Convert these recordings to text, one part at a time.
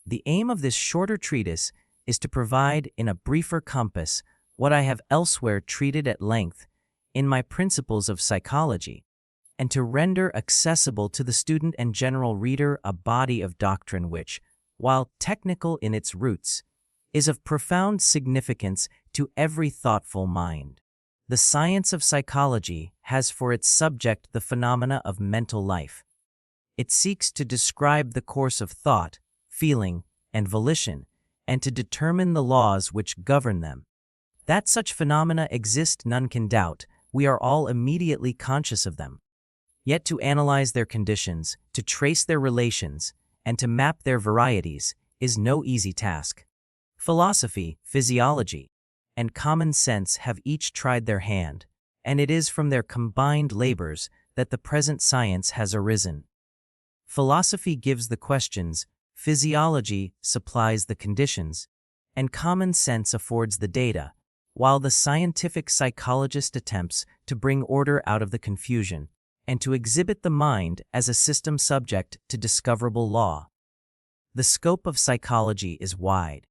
The aim of this shorter treatise is to provide in a briefer compass what I have elsewhere treated at length in my Principles of Psychology, and to render accessible to the student and general reader a body of doctrine which, while technical in its roots, is of profound significance to every thoughtful mind. The science of psychology has for its subject the phenomena of mental life. It seeks to describe the course of thought, feeling, and volition, and to determine the laws which govern them. That such phenomena exist none can doubt. We are all immediately conscious of them. Yet to analyze their conditions, to trace their relations, and to map their varieties is no easy task. Philosophy, physiology, and common sense have each tried their hand, and it is from their combined labors that the present science has arisen. Philosophy gives the questions, physiology supplies the conditions, and common sense affords the data, while the scientific psychologist attempts to bring order out of the confusion and to exhibit the mind as a system subject to discoverable law. The scope of psychology is wide.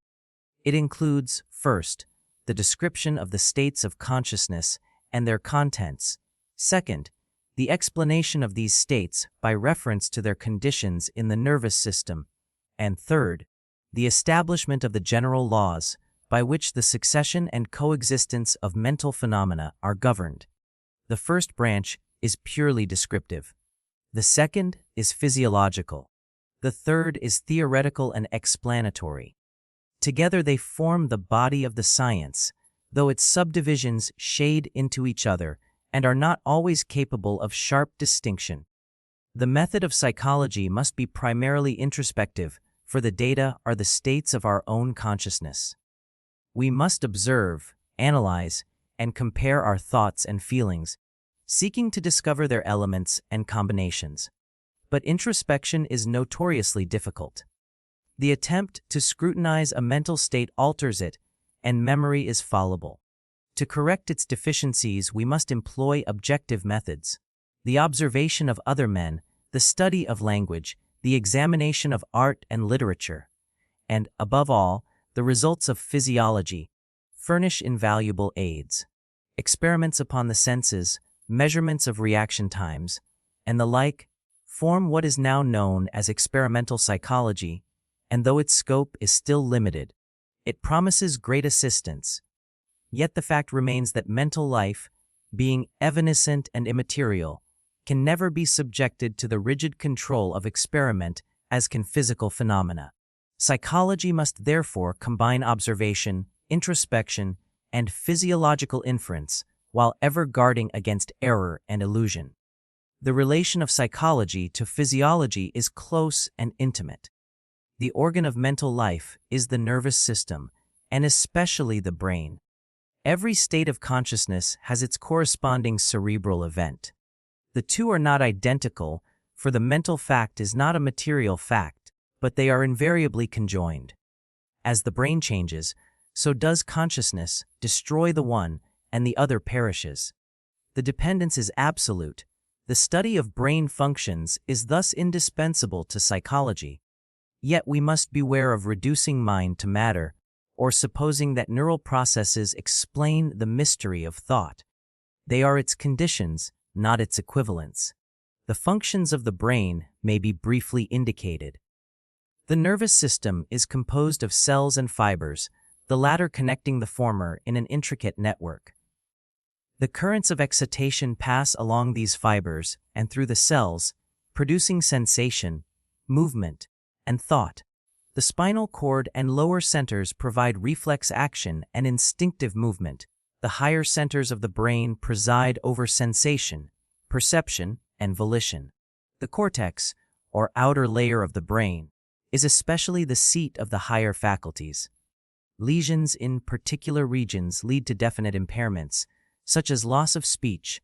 It includes, first, the description of the states of consciousness and their contents; second, the explanation of these states by reference to their conditions in the nervous system; and third, the establishment of the general laws by which the succession and coexistence of mental phenomena are governed. The first branch is purely descriptive. The second is physiological. The third is theoretical and explanatory. Together they form the body of the science, though its subdivisions shade into each other and are not always capable of sharp distinction. The method of psychology must be primarily introspective, for the data are the states of our own consciousness. We must observe, analyze, and compare our thoughts and feelings, seeking to discover their elements and combinations. But introspection is notoriously difficult. The attempt to scrutinize a mental state alters it, and memory is fallible. To correct its deficiencies, we must employ objective methods. The observation of other men, the study of language, the examination of art and literature, and, above all, the results of physiology, furnish invaluable aids. Experiments upon the senses, measurements of reaction times, and the like, form what is now known as experimental psychology, and though its scope is still limited, it promises great assistance. Yet the fact remains that mental life, being evanescent and immaterial, can never be subjected to the rigid control of experiment as can physical phenomena. Psychology must therefore combine observation, introspection, and physiological inference, while ever guarding against error and illusion. The relation of psychology to physiology is close and intimate. The organ of mental life is the nervous system, and especially the brain. Every state of consciousness has its corresponding cerebral event. The two are not identical, for the mental fact is not a material fact, but they are invariably conjoined. As the brain changes, so does consciousness. Destroy the one, and the other perishes. The dependence is absolute. The study of brain functions is thus indispensable to psychology. Yet we must beware of reducing mind to matter, or supposing that neural processes explain the mystery of thought. They are its conditions, not its equivalents. The functions of the brain may be briefly indicated. The nervous system is composed of cells and fibers, the latter connecting the former in an intricate network. The currents of excitation pass along these fibers and through the cells, producing sensation, movement, and thought. The spinal cord and lower centers provide reflex action and instinctive movement. The higher centers of the brain preside over sensation, perception, and volition. The cortex, or outer layer of the brain, is especially the seat of the higher faculties. Lesions in particular regions lead to definite impairments, such as loss of speech,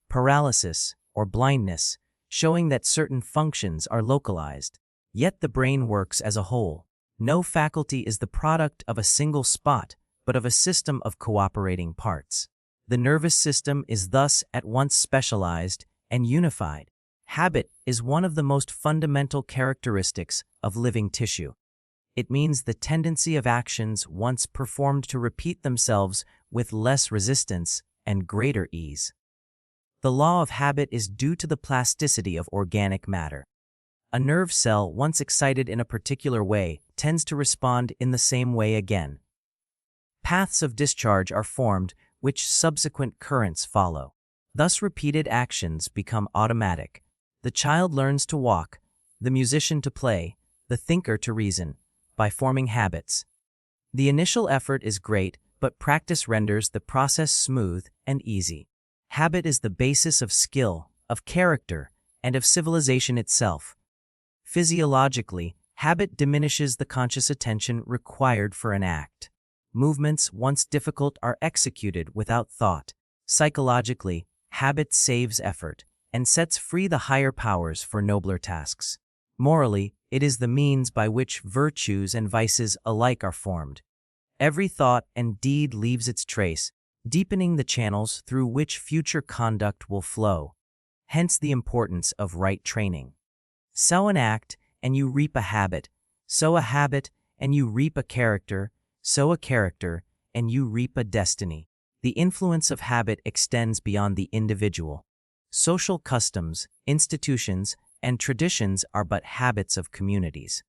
paralysis, or blindness, showing that certain functions are localized. Yet the brain works as a whole. No faculty is the product of a single spot, but of a system of cooperating parts. The nervous system is thus at once specialized and unified. Habit is one of the most fundamental characteristics of living tissue. It means the tendency of actions once performed to repeat themselves with less resistance and greater ease. The law of habit is due to the plasticity of organic matter. A nerve cell once excited in a particular way tends to respond in the same way again. Paths of discharge are formed, which subsequent currents follow. Thus repeated actions become automatic. The child learns to walk, the musician to play, the thinker to reason, by forming habits. The initial effort is great, but practice renders the process smooth and easy. Habit is the basis of skill, of character, and of civilization itself. Physiologically, habit diminishes the conscious attention required for an act. Movements once difficult are executed without thought. Psychologically, habit saves effort and sets free the higher powers for nobler tasks. Morally, it is the means by which virtues and vices alike are formed. Every thought and deed leaves its trace, deepening the channels through which future conduct will flow. Hence the importance of right training. Sow an act, and you reap a habit. Sow a habit, and you reap a character. Sow a character, and you reap a destiny. The influence of habit extends beyond the individual. Social customs, institutions, and traditions are but habits of communities.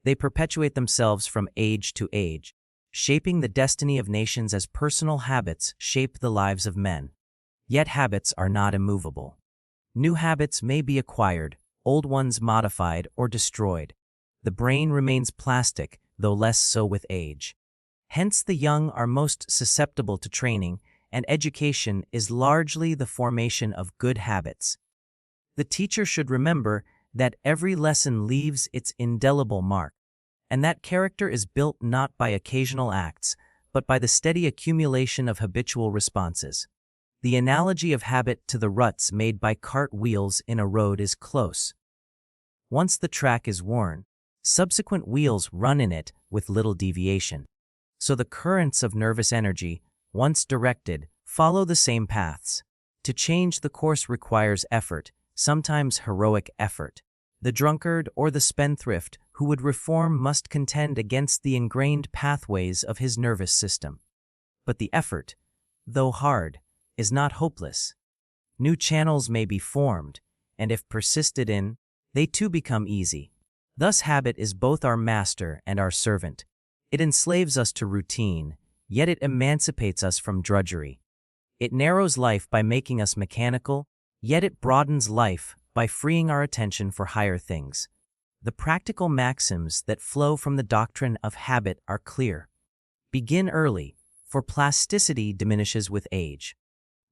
They perpetuate themselves from age to age, shaping the destiny of nations as personal habits shape the lives of men. Yet habits are not immovable. New habits may be acquired, old ones modified or destroyed. The brain remains plastic, though less so with age. Hence the young are most susceptible to training, and education is largely the formation of good habits. The teacher should remember that every lesson leaves its indelible mark, and that character is built not by occasional acts, but by the steady accumulation of habitual responses. The analogy of habit to the ruts made by cart wheels in a road is close. Once the track is worn, subsequent wheels run in it with little deviation. So the currents of nervous energy, once directed, follow the same paths. To change the course requires effort, sometimes heroic effort. The drunkard or the spendthrift who would reform must contend against the ingrained pathways of his nervous system. But the effort, though hard, is not hopeless. New channels may be formed, and if persisted in, they too become easy. Thus habit is both our master and our servant. It enslaves us to routine, yet it emancipates us from drudgery. It narrows life by making us mechanical, yet it broadens life by freeing our attention for higher things. The practical maxims that flow from the doctrine of habit are clear. Begin early, for plasticity diminishes with age.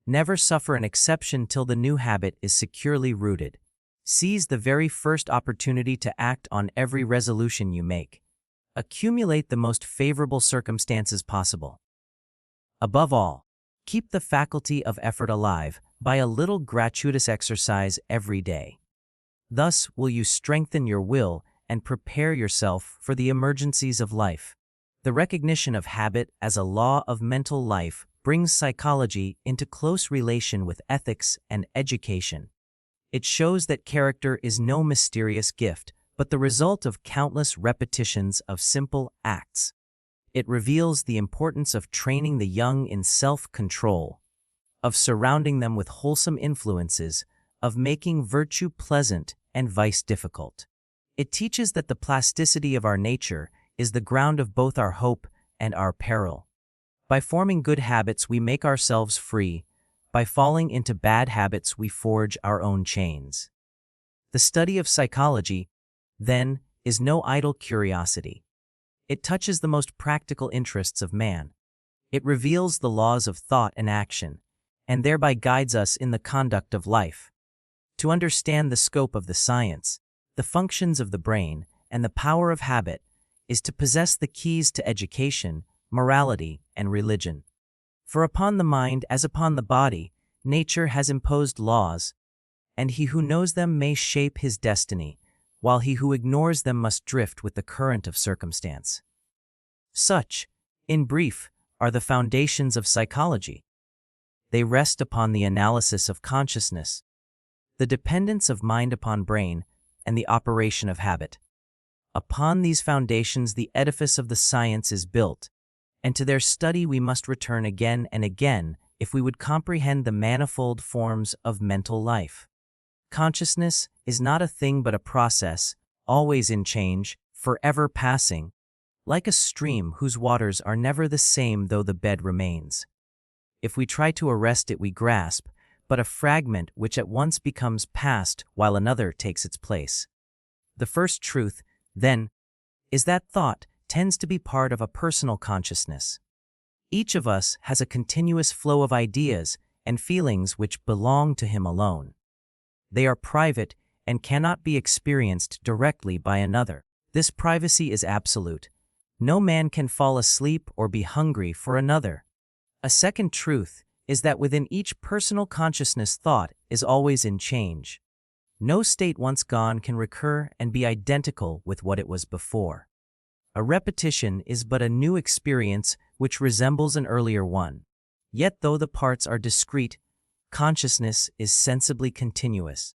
Never suffer an exception till the new habit is securely rooted. Seize the very first opportunity to act on every resolution you make. Accumulate the most favorable circumstances possible. Above all, keep the faculty of effort alive by a little gratuitous exercise every day. Thus will you strengthen your will and prepare yourself for the emergencies of life. The recognition of habit as a law of mental life brings psychology into close relation with ethics and education. It shows that character is no mysterious gift, but the result of countless repetitions of simple acts. It reveals the importance of training the young in self-control, of surrounding them with wholesome influences, of making virtue pleasant and vice difficult. It teaches that the plasticity of our nature is the ground of both our hope and our peril. By forming good habits, we make ourselves free. By falling into bad habits, we forge our own chains. The study of psychology, then, is no idle curiosity. It touches the most practical interests of man. It reveals the laws of thought and action, and thereby guides us in the conduct of life. To understand the scope of the science, the functions of the brain, and the power of habit is to possess the keys to education, morality, and religion. For upon the mind, as upon the body, nature has imposed laws, and he who knows them may shape his destiny, while he who ignores them must drift with the current of circumstance. Such, in brief, are the foundations of psychology. They rest upon the analysis of consciousness, the dependence of mind upon brain, and the operation of habit. Upon these foundations the edifice of the science is built, and to their study we must return again and again if we would comprehend the manifold forms of mental life. Consciousness is not a thing but a process, always in change, forever passing, like a stream whose waters are never the same though the bed remains. If we try to arrest it we grasp but a fragment which at once becomes past while another takes its place. The first truth, then, is that thought tends to be part of a personal consciousness. Each of us has a continuous flow of ideas and feelings which belong to him alone. They are private and cannot be experienced directly by another. This privacy is absolute. No man can fall asleep or be hungry for another. A second truth is that within each personal consciousness thought is always in change. No state once gone can recur and be identical with what it was before. A repetition is but a new experience which resembles an earlier one. Yet though the parts are discrete, consciousness is sensibly continuous.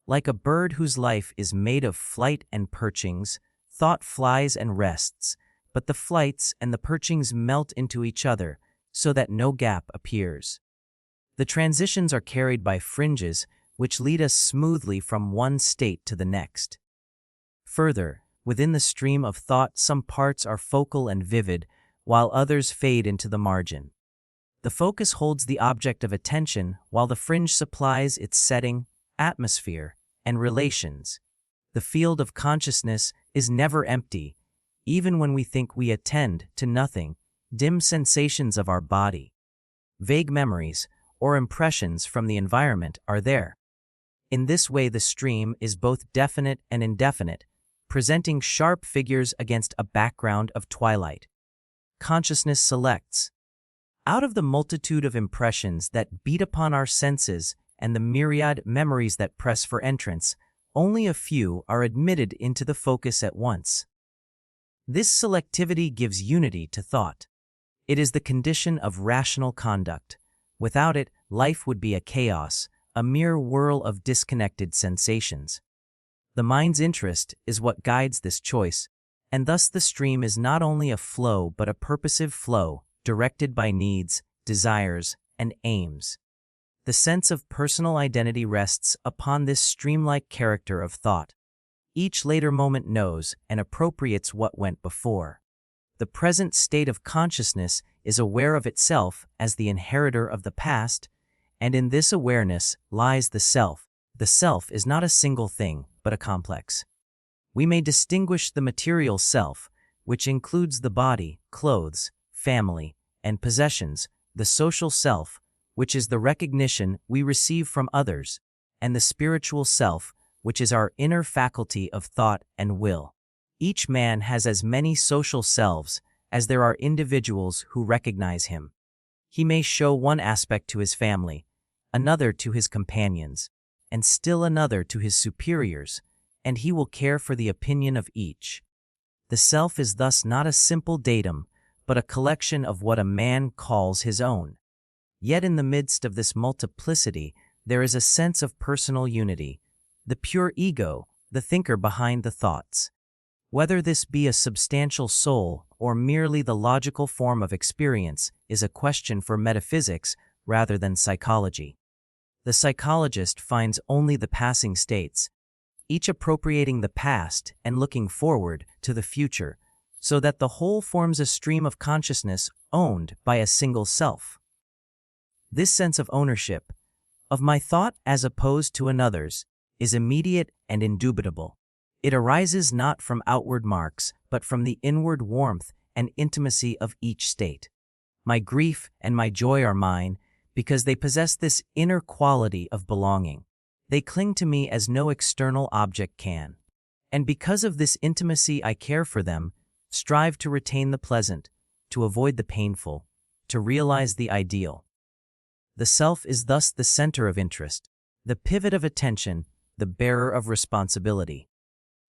Like a bird whose life is made of flight and perchings, thought flies and rests, but the flights and the perchings melt into each other so that no gap appears. The transitions are carried by fringes which lead us smoothly from one state to the next. Further, within the stream of thought some parts are focal and vivid, while others fade into the margin. The focus holds the object of attention, while the fringe supplies its setting, atmosphere, and relations. The field of consciousness is never empty, even when we think we attend to nothing. Dim sensations of our body, vague memories, or impressions from the environment are there. In this way the stream is both definite and indefinite, presenting sharp figures against a background of twilight. Consciousness selects. Out of the multitude of impressions that beat upon our senses and the myriad memories that press for entrance, only a few are admitted into the focus at once. This selectivity gives unity to thought. It is the condition of rational conduct. Without it, life would be a chaos, a mere whirl of disconnected sensations. The mind's interest is what guides this choice, and thus the stream is not only a flow but a purposive flow, directed by needs, desires, and aims. The sense of personal identity rests upon this streamlike character of thought. Each later moment knows and appropriates what went before. The present state of consciousness is aware of itself as the inheritor of the past, and in this awareness lies the self. The self is not a single thing, but a complex. We may distinguish the material self, which includes the body, clothes, family, and possessions, the social self, which is the recognition we receive from others, and the spiritual self, which is our inner faculty of thought and will. Each man has as many social selves as there are individuals who recognize him. He may show one aspect to his family, another to his companions, and still another to his superiors, and he will care for the opinion of each. The self is thus not a simple datum, but a collection of what a man calls his own. Yet in the midst of this multiplicity, there is a sense of personal unity, the pure ego, the thinker behind the thoughts. Whether this be a substantial soul or merely the logical form of experience is a question for metaphysics rather than psychology. The psychologist finds only the passing states, each appropriating the past and looking forward to the future, so that the whole forms a stream of consciousness owned by a single self. This sense of ownership, of my thought as opposed to another's, is immediate and indubitable. It arises not from outward marks, but from the inward warmth and intimacy of each state. My grief and my joy are mine, because they possess this inner quality of belonging. They cling to me as no external object can. And because of this intimacy I care for them, strive to retain the pleasant, to avoid the painful, to realize the ideal. The self is thus the center of interest, the pivot of attention, the bearer of responsibility.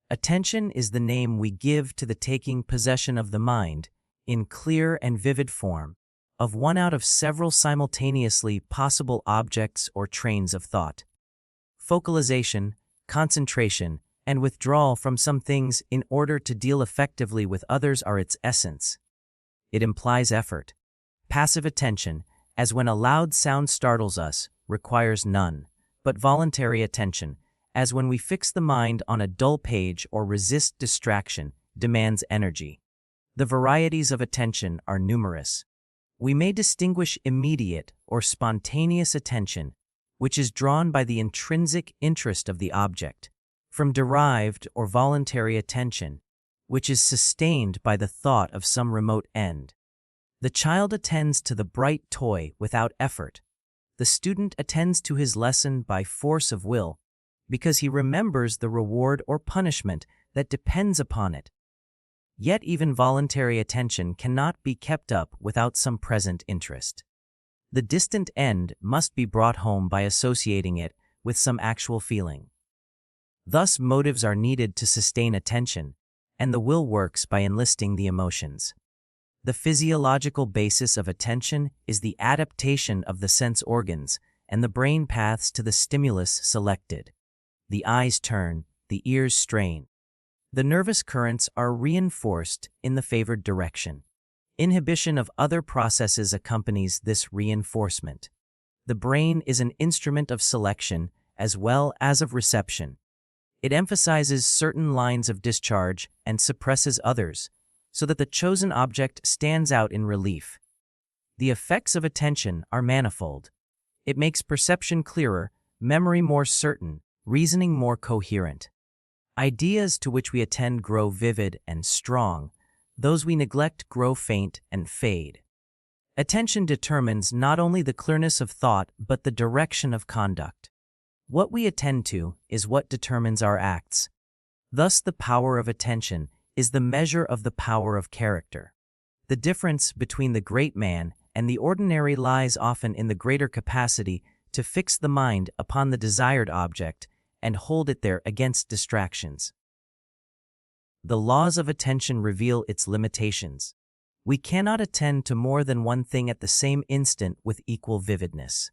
Attention is the name we give to the taking possession of the mind, in clear and vivid form, of one out of several simultaneously possible objects or trains of thought. Focalization, concentration, and withdrawal from some things in order to deal effectively with others are its essence. It implies effort. Passive attention, as when a loud sound startles us, requires none, but voluntary attention, as when we fix the mind on a dull page or resist distraction, demands energy. The varieties of attention are numerous. We may distinguish immediate or spontaneous attention, which is drawn by the intrinsic interest of the object, from derived or voluntary attention, which is sustained by the thought of some remote end. The child attends to the bright toy without effort. The student attends to his lesson by force of will, because he remembers the reward or punishment that depends upon it. Yet even voluntary attention cannot be kept up without some present interest. The distant end must be brought home by associating it with some actual feeling. Thus, motives are needed to sustain attention, and the will works by enlisting the emotions. The physiological basis of attention is the adaptation of the sense organs and the brain paths to the stimulus selected. The eyes turn, the ears strain. The nervous currents are reinforced in the favored direction. Inhibition of other processes accompanies this reinforcement. The brain is an instrument of selection as well as of reception. It emphasizes certain lines of discharge and suppresses others, so that the chosen object stands out in relief. The effects of attention are manifold. It makes perception clearer, memory more certain, reasoning more coherent. Ideas to which we attend grow vivid and strong. Those we neglect grow faint and fade. Attention determines not only the clearness of thought but the direction of conduct. What we attend to is what determines our acts. Thus, the power of attention is the measure of the power of character. The difference between the great man and the ordinary lies often in the greater capacity to fix the mind upon the desired object and hold it there against distractions. The laws of attention reveal its limitations. We cannot attend to more than one thing at the same instant with equal vividness.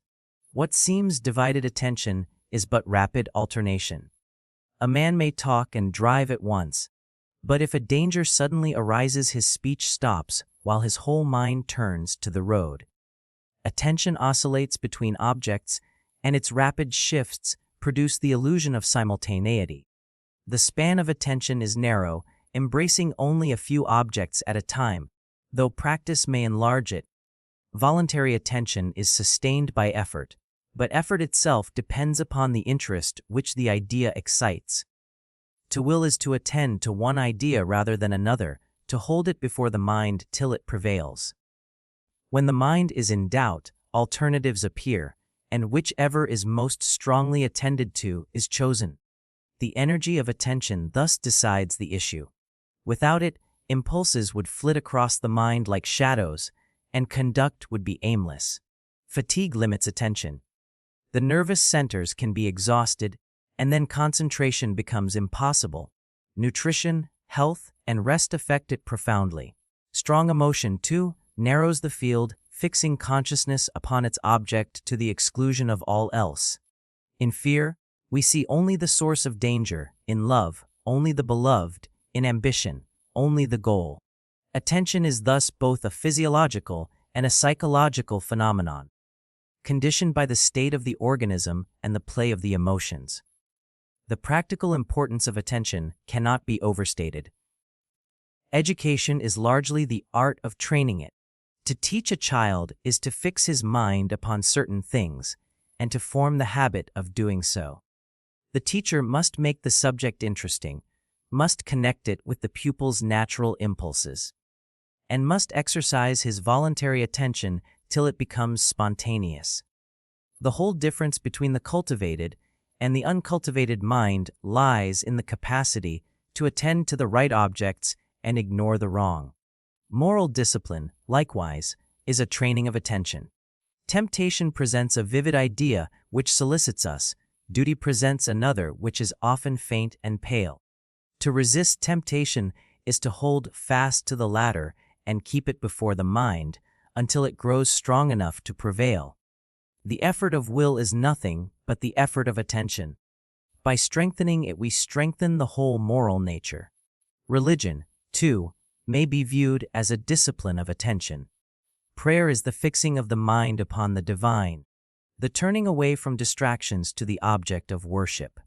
What seems divided attention is but rapid alternation. A man may talk and drive at once, but if a danger suddenly arises, his speech stops while his whole mind turns to the road. Attention oscillates between objects, and its rapid shifts produce the illusion of simultaneity. The span of attention is narrow, embracing only a few objects at a time, though practice may enlarge it. Voluntary attention is sustained by effort, but effort itself depends upon the interest which the idea excites. To will is to attend to one idea rather than another, to hold it before the mind till it prevails. When the mind is in doubt, alternatives appear, and whichever is most strongly attended to is chosen. The energy of attention thus decides the issue. Without it, impulses would flit across the mind like shadows, and conduct would be aimless. Fatigue limits attention. The nervous centers can be exhausted, and then concentration becomes impossible. Nutrition, health, and rest affect it profoundly. Strong emotion, too, narrows the field, fixing consciousness upon its object to the exclusion of all else. In fear, we see only the source of danger; in love, only the beloved; in ambition, only the goal. Attention is thus both a physiological and a psychological phenomenon, conditioned by the state of the organism and the play of the emotions. The practical importance of attention cannot be overstated. Education is largely the art of training it. To teach a child is to fix his mind upon certain things, and to form the habit of doing so. The teacher must make the subject interesting, must connect it with the pupil's natural impulses, and must exercise his voluntary attention till it becomes spontaneous. The whole difference between the cultivated and the uncultivated mind lies in the capacity to attend to the right objects and ignore the wrong. Moral discipline, likewise, is a training of attention. Temptation presents a vivid idea which solicits us. Duty presents another which is often faint and pale. To resist temptation is to hold fast to the latter and keep it before the mind until it grows strong enough to prevail. The effort of will is nothing but the effort of attention. By strengthening it, we strengthen the whole moral nature. Religion, too, may be viewed as a discipline of attention. Prayer is the fixing of the mind upon the divine, the turning away from distractions to the object of worship.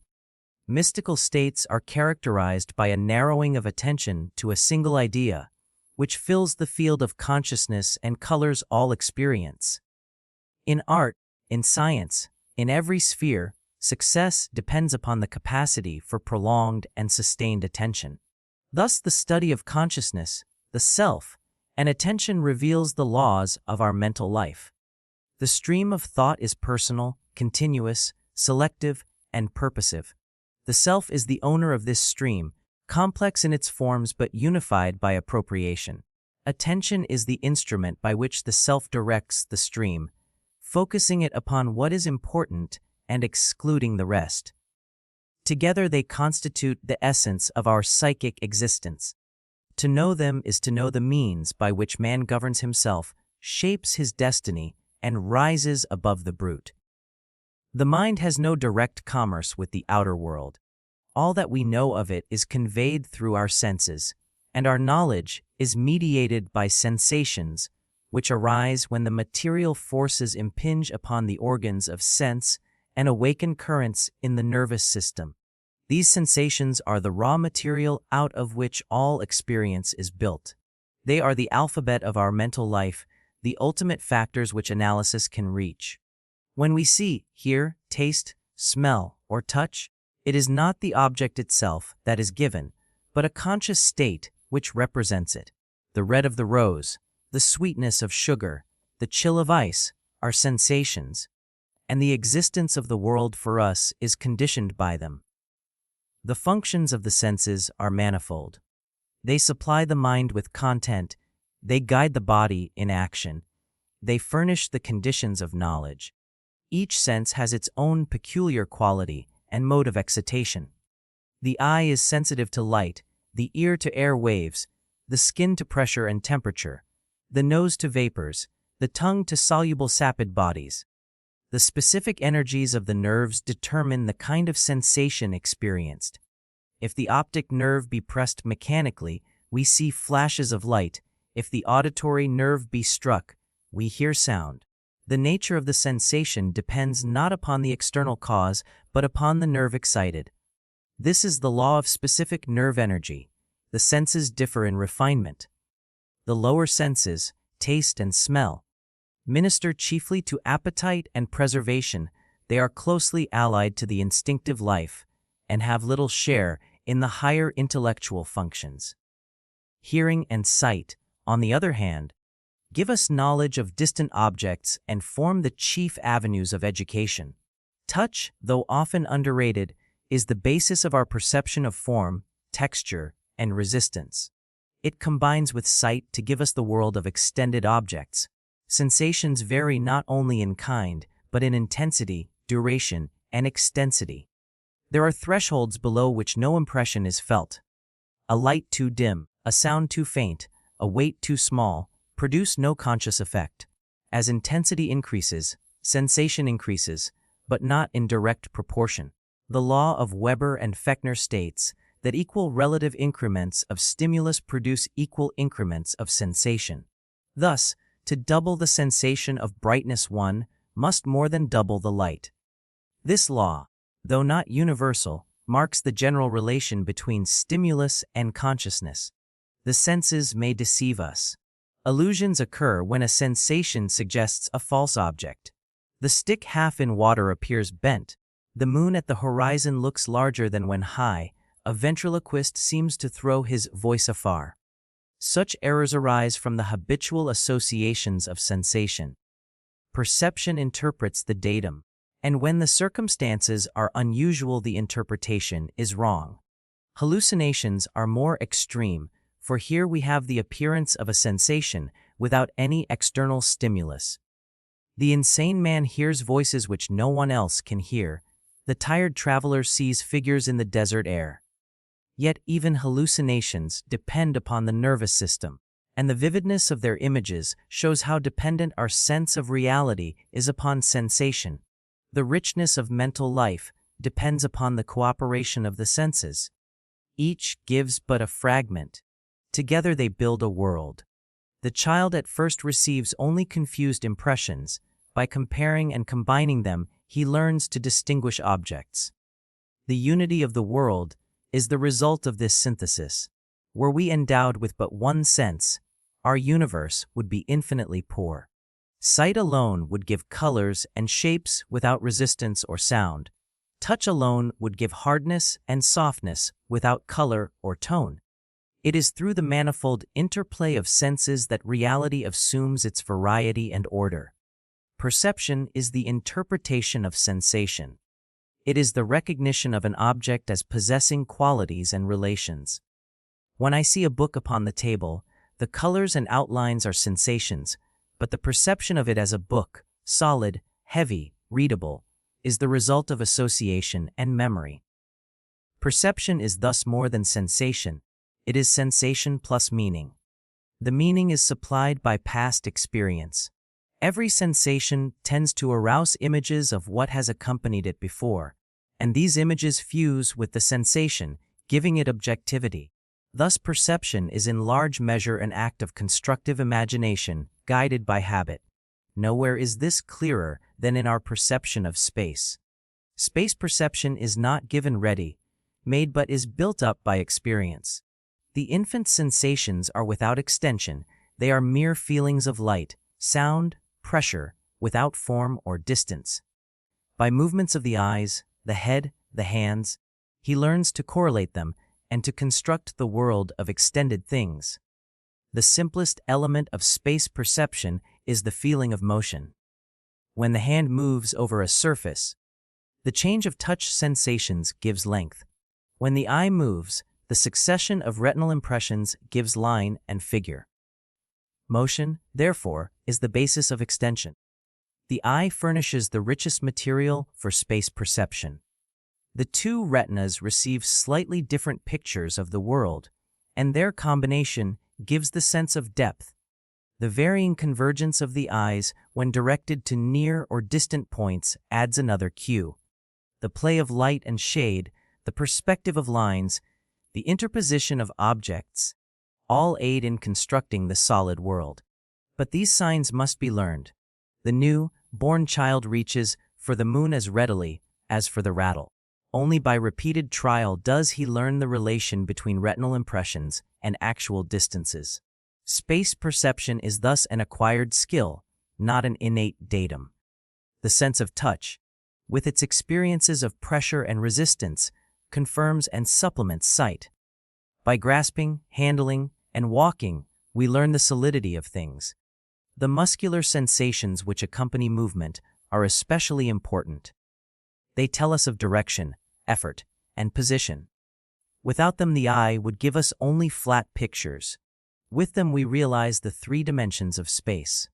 Mystical states are characterized by a narrowing of attention to a single idea, which fills the field of consciousness and colors all experience. In art, in science, in every sphere, success depends upon the capacity for prolonged and sustained attention. Thus, the study of consciousness, the self, and attention reveals the laws of our mental life. The stream of thought is personal, continuous, selective, and purposive. The self is the owner of this stream, complex in its forms but unified by appropriation. Attention is the instrument by which the self directs the stream, focusing it upon what is important and excluding the rest. Together they constitute the essence of our psychic existence. To know them is to know the means by which man governs himself, shapes his destiny, and rises above the brute. The mind has no direct commerce with the outer world. All that we know of it is conveyed through our senses, and our knowledge is mediated by sensations, which arise when the material forces impinge upon the organs of sense and awaken currents in the nervous system. These sensations are the raw material out of which all experience is built. They are the alphabet of our mental life, the ultimate factors which analysis can reach. When we see, hear, taste, smell, or touch, it is not the object itself that is given, but a conscious state which represents it. The red of the rose, the sweetness of sugar, the chill of ice are sensations, and the existence of the world for us is conditioned by them. The functions of the senses are manifold. They supply the mind with content, they guide the body in action, they furnish the conditions of knowledge. Each sense has its own peculiar quality and mode of excitation. The eye is sensitive to light, the ear to air waves, the skin to pressure and temperature, the nose to vapors, the tongue to soluble sapid bodies. The specific energies of the nerves determine the kind of sensation experienced. If the optic nerve be pressed mechanically, we see flashes of light. If the auditory nerve be struck, we hear sound. The nature of the sensation depends not upon the external cause, but upon the nerve excited. This is the law of specific nerve energy. The senses differ in refinement. The lower senses, taste and smell, minister chiefly to appetite and preservation. They are closely allied to the instinctive life and have little share in the higher intellectual functions. Hearing and sight, on the other hand, give us knowledge of distant objects and form the chief avenues of education. Touch, though often underrated, is the basis of our perception of form, texture, and resistance. It combines with sight to give us the world of extended objects. Sensations vary not only in kind, but in intensity, duration, and extensity. There are thresholds below which no impression is felt. A light too dim, a sound too faint, a weight too small, produce no conscious effect. As intensity increases, sensation increases, but not in direct proportion. The law of Weber and Fechner states that equal relative increments of stimulus produce equal increments of sensation. Thus, to double the sensation of brightness, one must more than double the light. This law, though not universal, marks the general relation between stimulus and consciousness. The senses may deceive us. Illusions occur when a sensation suggests a false object. The stick half in water appears bent. The moon at the horizon looks larger than when high. A ventriloquist seems to throw his voice afar. Such errors arise from the habitual associations of sensation. Perception interprets the datum, and when the circumstances are unusual, the interpretation is wrong. Hallucinations are more extreme, for here we have the appearance of a sensation without any external stimulus. The insane man hears voices which no one else can hear. The tired traveler sees figures in the desert air. Yet even hallucinations depend upon the nervous system, and the vividness of their images shows how dependent our sense of reality is upon sensation. The richness of mental life, depends upon the cooperation of the senses. Each gives but a fragment. Together they build a world. The child at first receives only confused impressions. By comparing and combining them, he learns to distinguish objects. The unity of the world is the result of this synthesis. Were we endowed with but one sense, our universe would be infinitely poor. Sight alone would give colors and shapes without resistance or sound. Touch alone would give hardness and softness without color or tone. It is through the manifold interplay of senses that reality assumes its variety and order. Perception is the interpretation of sensation. It is the recognition of an object as possessing qualities and relations. When I see a book upon the table, the colors and outlines are sensations, but the perception of it as a book, solid, heavy, readable, is the result of association and memory. Perception is thus more than sensation. It is sensation plus meaning. The meaning is supplied by past experience. Every sensation tends to arouse images of what has accompanied it before, and these images fuse with the sensation, giving it objectivity. Thus, perception is in large measure an act of constructive imagination, guided by habit. Nowhere is this clearer than in our perception of space. Space perception is not given ready, made but is built up by experience. The infant's sensations are without extension, they are mere feelings of light, sound, pressure, without form or distance. By movements of the eyes, the head, the hands, he learns to correlate them and to construct the world of extended things. The simplest element of space perception is the feeling of motion. When the hand moves over a surface, the change of touch sensations gives length. When the eye moves, the succession of retinal impressions gives line and figure. Motion, therefore, is the basis of extension. The eye furnishes the richest material for space perception. The two retinas receive slightly different pictures of the world, and their combination gives the sense of depth. The varying convergence of the eyes when directed to near or distant points adds another cue. The play of light and shade, the perspective of lines, the interposition of objects, all aid in constructing the solid world. But these signs must be learned. The new-born child reaches for the moon as readily as for the rattle. Only by repeated trial does he learn the relation between retinal impressions and actual distances. Space perception is thus an acquired skill, not an innate datum. The sense of touch, with its experiences of pressure and resistance, confirms and supplements sight. By grasping, handling, and walking, we learn the solidity of things. The muscular sensations which accompany movement are especially important. They tell us of direction, effort, and position. Without them, the eye would give us only flat pictures. With them, we realize the three dimensions of space.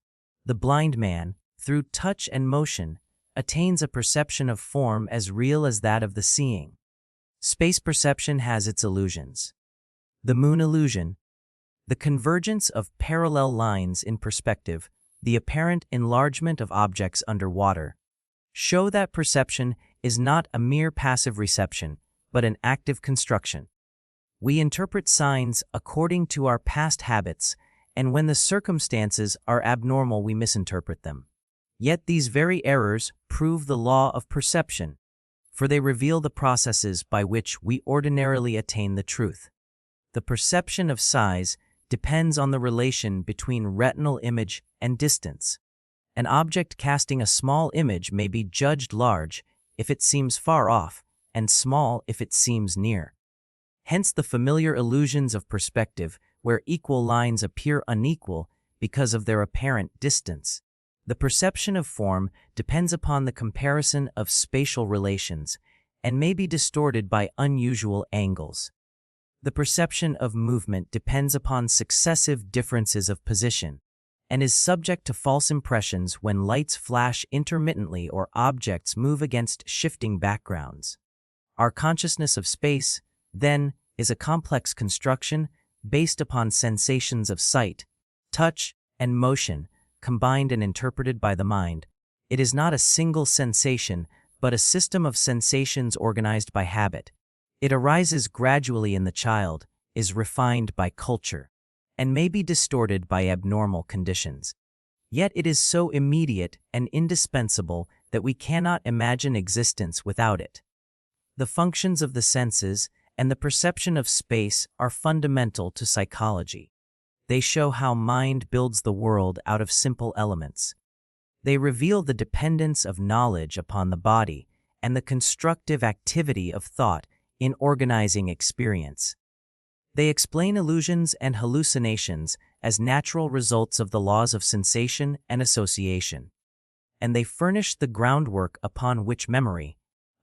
The blind man, through touch and motion, attains a perception of form as real as that of the seeing. Space perception has its illusions. The moon illusion, the convergence of parallel lines in perspective, the apparent enlargement of objects underwater, show that perception is not a mere passive reception, but an active construction. We interpret signs according to our past habits, and when the circumstances are abnormal, we misinterpret them. Yet these very errors prove the law of perception, for they reveal the processes by which we ordinarily attain the truth. The perception of size depends on the relation between retinal image and distance. An object casting a small image may be judged large if it seems far off, and small if it seems near. Hence the familiar illusions of perspective, where equal lines appear unequal because of their apparent distance. The perception of form depends upon the comparison of spatial relations and may be distorted by unusual angles. The perception of movement depends upon successive differences of position and is subject to false impressions when lights flash intermittently or objects move against shifting backgrounds. Our consciousness of space, then, is a complex construction based upon sensations of sight, touch, and motion, combined and interpreted by the mind. It is not a single sensation, but a system of sensations organized by habit. It arises gradually in the child, is refined by culture, and may be distorted by abnormal conditions. Yet it is so immediate and indispensable that we cannot imagine existence without it. The functions of the senses and the perception of space are fundamental to psychology. They show how mind builds the world out of simple elements. They reveal the dependence of knowledge upon the body and the constructive activity of thought in organizing experience. They explain illusions and hallucinations as natural results of the laws of sensation and association. And they furnish the groundwork upon which memory,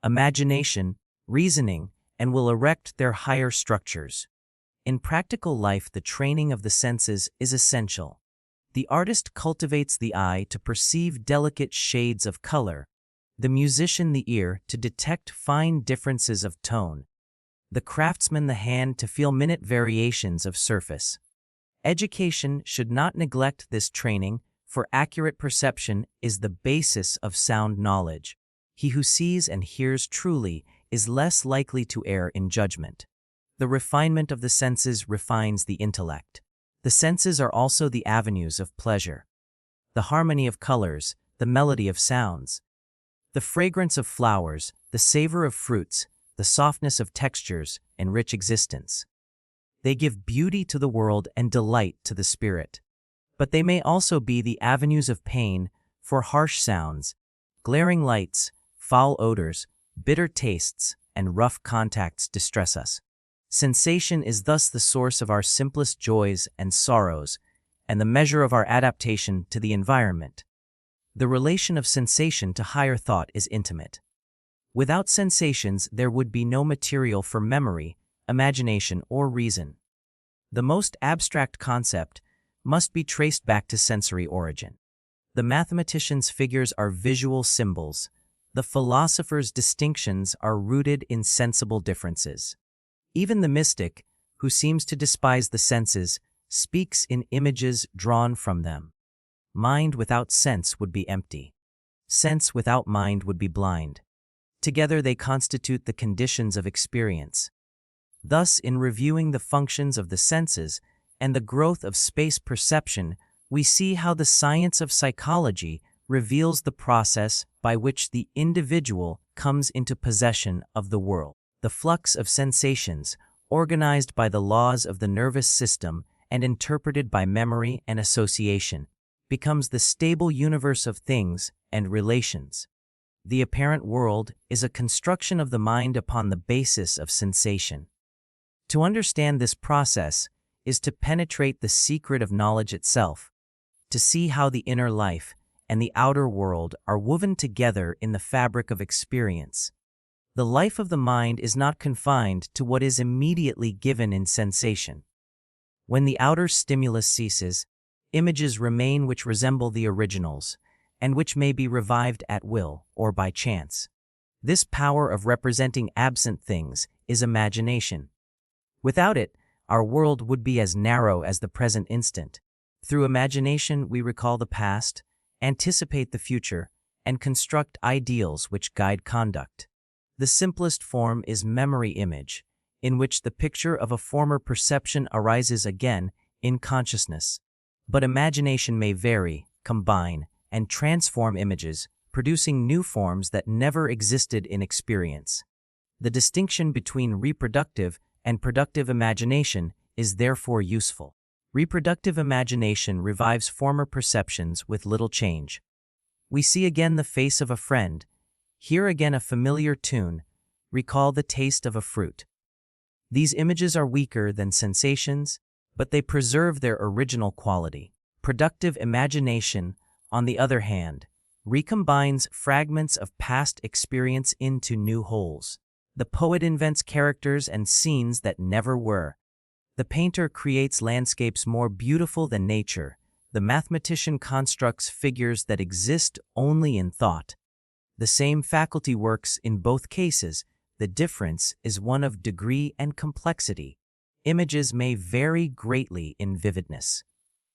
imagination, reasoning, and will erect their higher structures. In practical life, the training of the senses is essential. The artist cultivates the eye to perceive delicate shades of color, the musician the ear to detect fine differences of tone, the craftsman the hand to feel minute variations of surface. Education should not neglect this training, for accurate perception is the basis of sound knowledge. He who sees and hears truly is less likely to err in judgment. The refinement of the senses refines the intellect. The senses are also the avenues of pleasure. The harmony of colors, the melody of sounds, the fragrance of flowers, the savor of fruits, the softness of textures enrich existence. They give beauty to the world and delight to the spirit. But they may also be the avenues of pain, for harsh sounds, glaring lights, foul odors, bitter tastes, and rough contacts distress us. Sensation is thus the source of our simplest joys and sorrows, and the measure of our adaptation to the environment. The relation of sensation to higher thought is intimate. Without sensations, there would be no material for memory, imagination, or reason. The most abstract concept must be traced back to sensory origin. The mathematician's figures are visual symbols. The philosopher's distinctions are rooted in sensible differences. Even the mystic, who seems to despise the senses, speaks in images drawn from them. Mind without sense would be empty. Sense without mind would be blind. Together they constitute the conditions of experience. Thus, in reviewing the functions of the senses and the growth of space perception, we see how the science of psychology reveals the process by which the individual comes into possession of the world. The flux of sensations, organized by the laws of the nervous system and interpreted by memory and association, becomes the stable universe of things and relations. The apparent world is a construction of the mind upon the basis of sensation. To understand this process is to penetrate the secret of knowledge itself, to see how the inner life and the outer world are woven together in the fabric of experience. The life of the mind is not confined to what is immediately given in sensation. When the outer stimulus ceases, images remain which resemble the originals, and which may be revived at will or by chance. This power of representing absent things is imagination. Without it, our world would be as narrow as the present instant. Through imagination, we recall the past, anticipate the future, and construct ideals which guide conduct. The simplest form is memory image, in which the picture of a former perception arises again in consciousness. But imagination may vary, combine, and transform images, producing new forms that never existed in experience. The distinction between reproductive and productive imagination is therefore useful. Reproductive imagination revives former perceptions with little change. We see again the face of a friend, hear again a familiar tune, recall the taste of a fruit. These images are weaker than sensations, but they preserve their original quality. Productive imagination, on the other hand, recombines fragments of past experience into new wholes. The poet invents characters and scenes that never were. The painter creates landscapes more beautiful than nature. The mathematician constructs figures that exist only in thought. The same faculty works in both cases. The difference is one of degree and complexity. Images may vary greatly in vividness.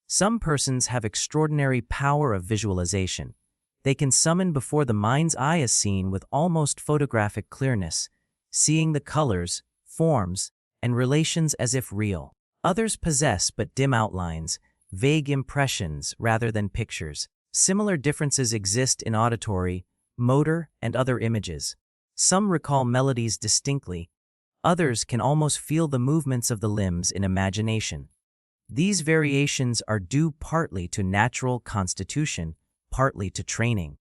Some persons have extraordinary power of visualization. They can summon before the mind's eye a scene with almost photographic clearness, seeing the colors, forms, and relations as if real. Others possess but dim outlines, vague impressions rather than pictures. Similar differences exist in auditory, motor, and other images. Some recall melodies distinctly, others can almost feel the movements of the limbs in imagination. These variations are due partly to natural constitution, partly to training.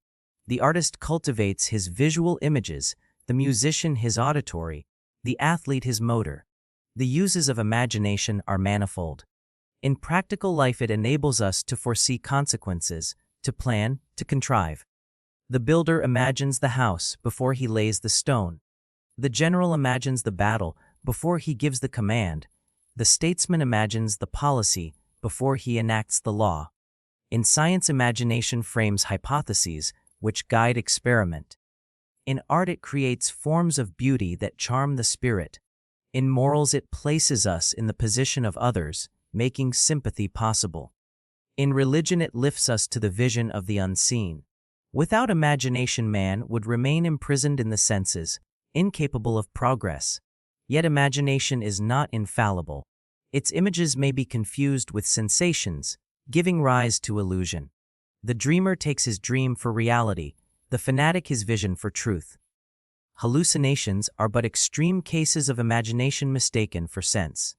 The artist cultivates his visual images, the musician his auditory, the athlete his motor. The uses of imagination are manifold. In practical life, it enables us to foresee consequences, to plan, to contrive. The builder imagines the house before he lays the stone. The general imagines the battle before he gives the command. The statesman imagines the policy before he enacts the law. In science, imagination frames hypotheses which guide experiment. In art, it creates forms of beauty that charm the spirit. In morals, it places us in the position of others, making sympathy possible. In religion, it lifts us to the vision of the unseen. Without imagination, man would remain imprisoned in the senses, incapable of progress. Yet imagination is not infallible. Its images may be confused with sensations, giving rise to illusion. The dreamer takes his dream for reality, the fanatic his vision for truth. Hallucinations are but extreme cases of imagination mistaken for sense.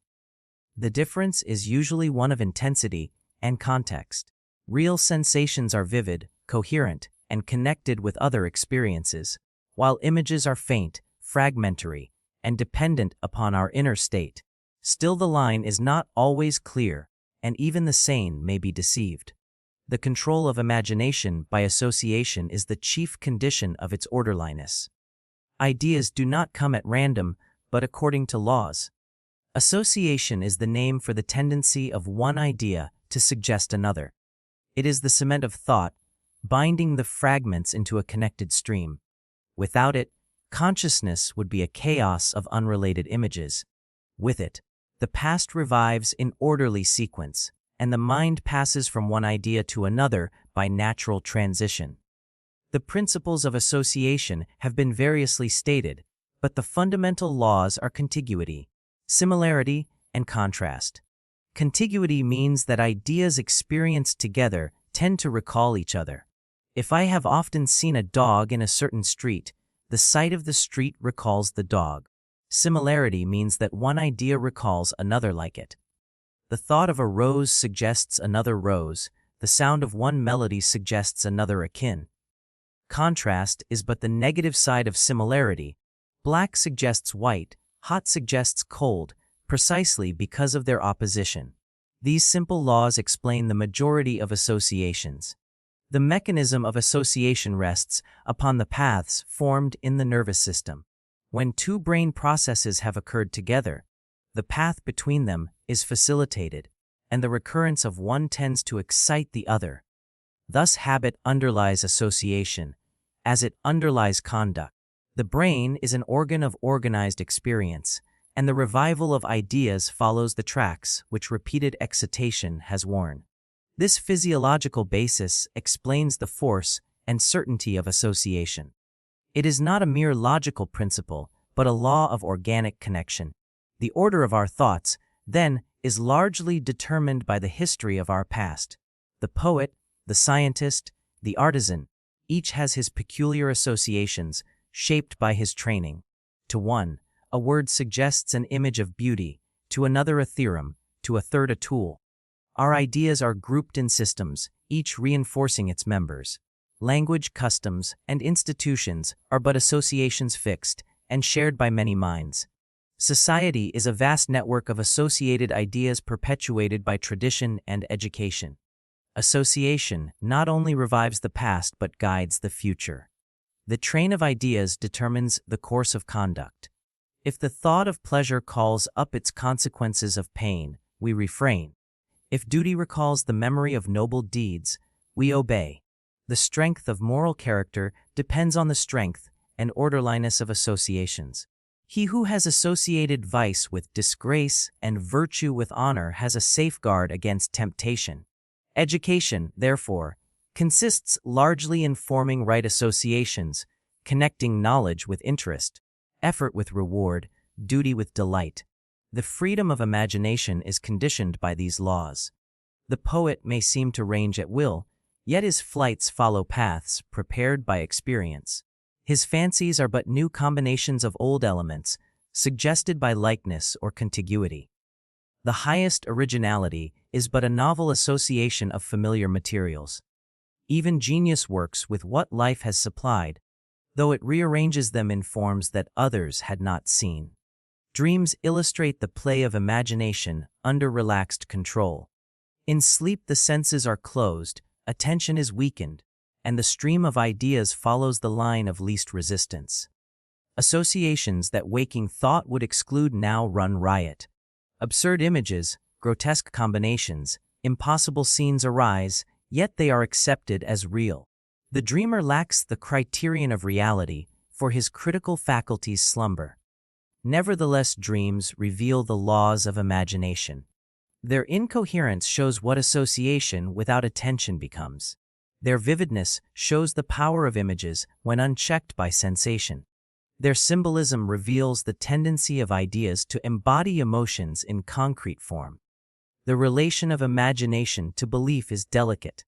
The difference is usually one of intensity and context. Real sensations are vivid, coherent, and connected with other experiences, while images are faint, fragmentary, and dependent upon our inner state. Still, the line is not always clear, and even the sane may be deceived. The control of imagination by association is the chief condition of its orderliness. Ideas do not come at random, but according to laws. Association is the name for the tendency of one idea to suggest another. It is the cement of thought, binding the fragments into a connected stream. Without it, consciousness would be a chaos of unrelated images. With it, the past revives in orderly sequence, and the mind passes from one idea to another by natural transition. The principles of association have been variously stated, but the fundamental laws are contiguity, similarity, and contrast. Contiguity means that ideas experienced together tend to recall each other. If I have often seen a dog in a certain street, the sight of the street recalls the dog. Similarity means that one idea recalls another like it. The thought of a rose suggests another rose, the sound of one melody suggests another akin. Contrast is but the negative side of similarity. Black suggests white, hot suggests cold, precisely because of their opposition. These simple laws explain the majority of associations. The mechanism of association rests upon the paths formed in the nervous system. When two brain processes have occurred together, the path between them is facilitated, and the recurrence of one tends to excite the other. Thus, habit underlies association, as it underlies conduct. The brain is an organ of organized experience, and the revival of ideas follows the tracks which repeated excitation has worn. This physiological basis explains the force and certainty of association. It is not a mere logical principle, but a law of organic connection. The order of our thoughts, then, is largely determined by the history of our past. The poet, the scientist, the artisan, each has his peculiar associations, shaped by his training. To one, a word suggests an image of beauty, to another a theorem, to a third a tool. Our ideas are grouped in systems, each reinforcing its members. Language, customs, and institutions are but associations fixed and shared by many minds. Society is a vast network of associated ideas perpetuated by tradition and education. Association not only revives the past but guides the future. The train of ideas determines the course of conduct. If the thought of pleasure calls up its consequences of pain, we refrain. If duty recalls the memory of noble deeds, we obey. The strength of moral character depends on the strength and orderliness of associations. He who has associated vice with disgrace and virtue with honor has a safeguard against temptation. Education, therefore, consists largely in forming right associations, connecting knowledge with interest, effort with reward, duty with delight. The freedom of imagination is conditioned by these laws. The poet may seem to range at will, yet his flights follow paths prepared by experience. His fancies are but new combinations of old elements, suggested by likeness or contiguity. The highest originality is but a novel association of familiar materials. Even genius works with what life has supplied, though it rearranges them in forms that others had not seen. Dreams illustrate the play of imagination under relaxed control. In sleep, the senses are closed, attention is weakened, and the stream of ideas follows the line of least resistance. Associations that waking thought would exclude now run riot. Absurd images, grotesque combinations, impossible scenes arise, yet they are accepted as real. The dreamer lacks the criterion of reality, for his critical faculties slumber. Nevertheless, dreams reveal the laws of imagination. Their incoherence shows what association without attention becomes. Their vividness shows the power of images when unchecked by sensation. Their symbolism reveals the tendency of ideas to embody emotions in concrete form. The relation of imagination to belief is delicate.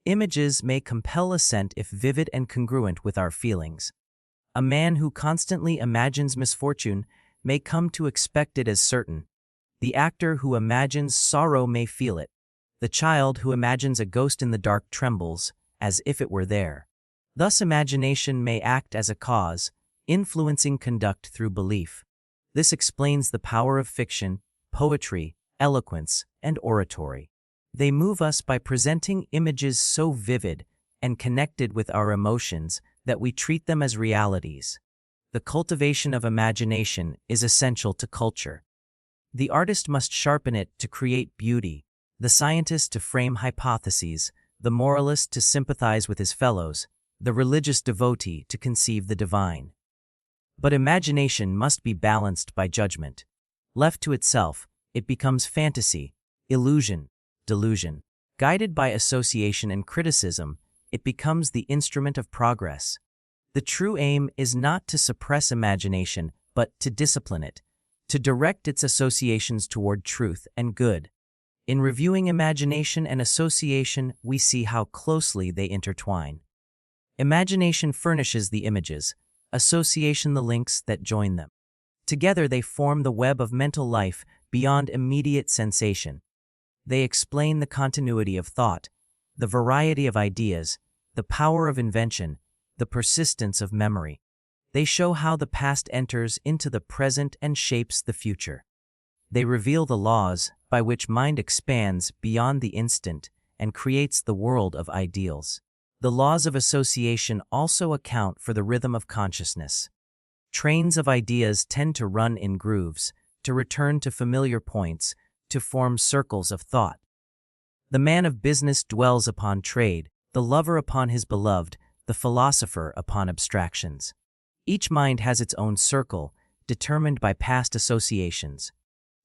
Images may compel assent if vivid and congruent with our feelings. A man who constantly imagines misfortune may come to expect it as certain. The actor who imagines sorrow may feel it. The child who imagines a ghost in the dark trembles, as if it were there. Thus imagination may act as a cause, influencing conduct through belief. This explains the power of fiction, poetry, eloquence, and oratory. They move us by presenting images so vivid and connected with our emotions that we treat them as realities. The cultivation of imagination is essential to culture. The artist must sharpen it to create beauty, the scientist to frame hypotheses, the moralist to sympathize with his fellows, the religious devotee to conceive the divine. But imagination must be balanced by judgment. Left to itself, it becomes fantasy, illusion, delusion. Guided by association and criticism, it becomes the instrument of progress. The true aim is not to suppress imagination, but to discipline it, to direct its associations toward truth and good. In reviewing imagination and association, we see how closely they intertwine. Imagination furnishes the images, association the links that join them. Together they form the web of mental life beyond immediate sensation. They explain the continuity of thought, the variety of ideas, the power of invention, the persistence of memory. They show how the past enters into the present and shapes the future. They reveal the laws by which mind expands beyond the instant and creates the world of ideals. The laws of association also account for the rhythm of consciousness. Trains of ideas tend to run in grooves, to return to familiar points, to form circles of thought. The man of business dwells upon trade, the lover upon his beloved, the philosopher upon abstractions. Each mind has its own circle, determined by past associations.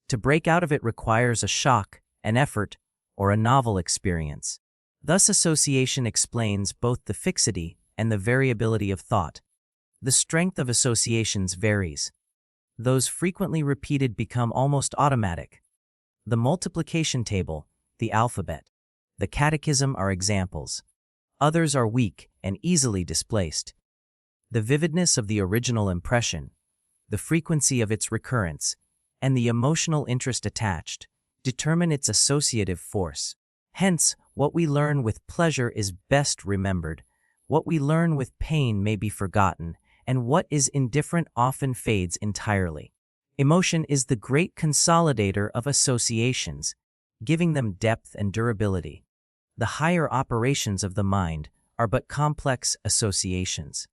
To break out of it requires a shock, an effort, or a novel experience. Thus association explains both the fixity and the variability of thought. The strength of associations varies. Those frequently repeated become almost automatic. The multiplication table, the alphabet, the catechism are examples. Others are weak and easily displaced. The vividness of the original impression, the frequency of its recurrence, and the emotional interest attached determine its associative force. Hence, what we learn with pleasure is best remembered, what we learn with pain may be forgotten, and what is indifferent often fades entirely. Emotion is the great consolidator of associations, giving them depth and durability. The higher operations of the mind are but complex associations.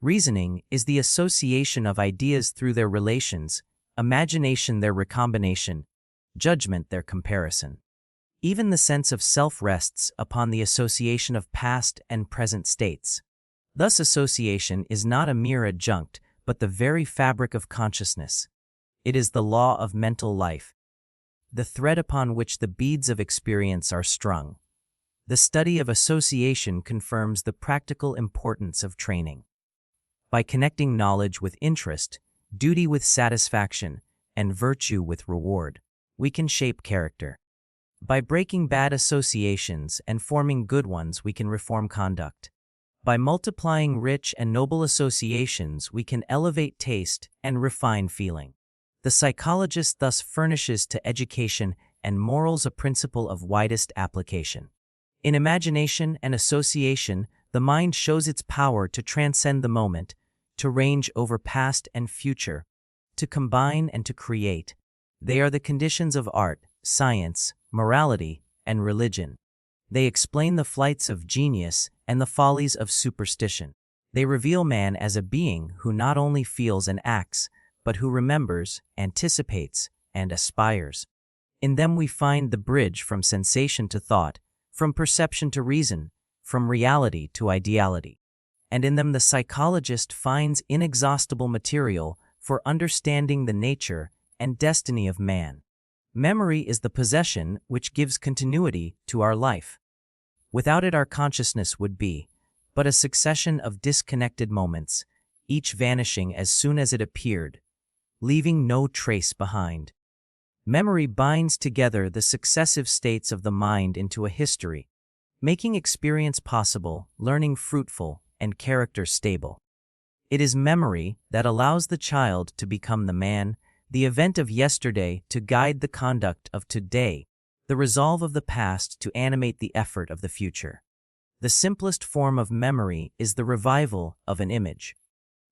Reasoning is the association of ideas through their relations, imagination their recombination, judgment their comparison. Even the sense of self rests upon the association of past and present states. Thus association is not a mere adjunct, but the very fabric of consciousness. It is the law of mental life, the thread upon which the beads of experience are strung. The study of association confirms the practical importance of training. By connecting knowledge with interest, duty with satisfaction, and virtue with reward, we can shape character. By breaking bad associations and forming good ones, we can reform conduct. By multiplying rich and noble associations, we can elevate taste and refine feeling. The psychologist thus furnishes to education and morals a principle of widest application. In imagination and association, the mind shows its power to transcend the moment, to range over past and future, to combine and to create. They are the conditions of art, science, morality, and religion. They explain the flights of genius and the follies of superstition. They reveal man as a being who not only feels and acts, but who remembers, anticipates, and aspires. In them we find the bridge from sensation to thought, from perception to reason, from reality to ideality. And in them the psychologist finds inexhaustible material for understanding the nature and destiny of man. Memory is the possession which gives continuity to our life. Without it, our consciousness would be but a succession of disconnected moments, each vanishing as soon as it appeared, leaving no trace behind. Memory binds together the successive states of the mind into a history, making experience possible, learning fruitful, and character stable. It is memory that allows the child to become the man, the event of yesterday to guide the conduct of today, the resolve of the past to animate the effort of the future. The simplest form of memory is the revival of an image.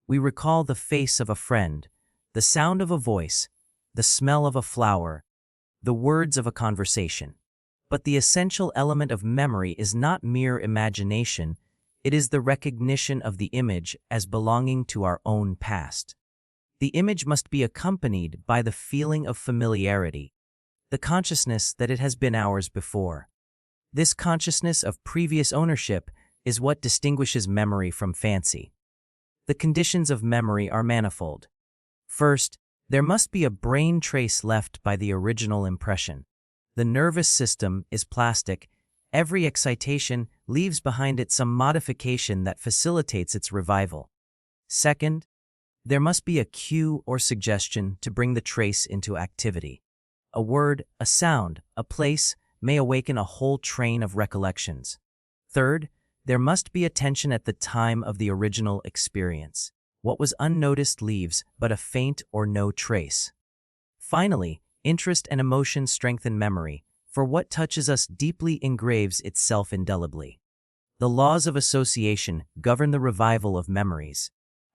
We recall the face of a friend, the sound of a voice, the smell of a flower, the words of a conversation. But the essential element of memory is not mere imagination, it is the recognition of the image as belonging to our own past. The image must be accompanied by the feeling of familiarity, the consciousness that it has been ours before. This consciousness of previous ownership is what distinguishes memory from fancy. The conditions of memory are manifold. First, there must be a brain trace left by the original impression. The nervous system is plastic. Every excitation leaves behind it some modification that facilitates its revival. Second, there must be a cue or suggestion to bring the trace into activity. A word, a sound, a place may awaken a whole train of recollections. Third, there must be attention at the time of the original experience. What was unnoticed leaves but a faint or no trace. Finally, interest and emotion strengthen memory, for what touches us deeply engraves itself indelibly. The laws of association govern the revival of memories.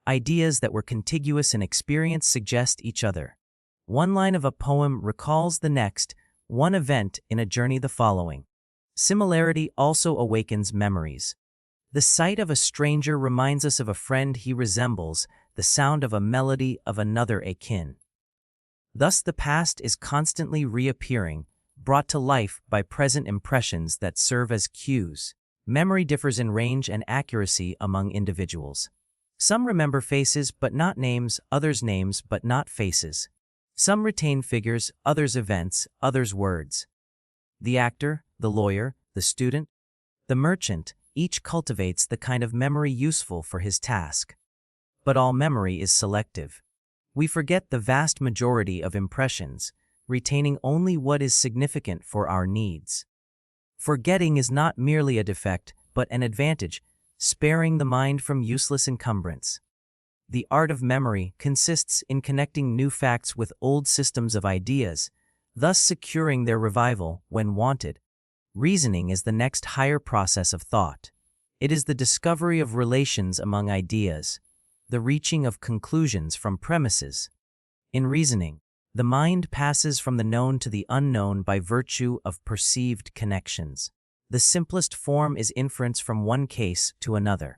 Ideas that were contiguous in experience suggest each other. One line of a poem recalls the next, one event in a journey the following. Similarity also awakens memories. The sight of a stranger reminds us of a friend he resembles, the sound of a melody of another akin. Thus the past is constantly reappearing, brought to life by present impressions that serve as cues. Memory differs in range and accuracy among individuals. Some remember faces but not names, others names but not faces. Some retain figures, others events, others words. The actor, the lawyer, the student, the merchant, each cultivates the kind of memory useful for his task. But all memory is selective. We forget the vast majority of impressions, retaining only what is significant for our needs. Forgetting is not merely a defect, but an advantage, sparing the mind from useless encumbrance. The art of memory consists in connecting new facts with old systems of ideas, thus securing their revival when wanted. Reasoning is the next higher process of thought. It is the discovery of relations among ideas, the reaching of conclusions from premises. In reasoning, the mind passes from the known to the unknown by virtue of perceived connections. The simplest form is inference from one case to another.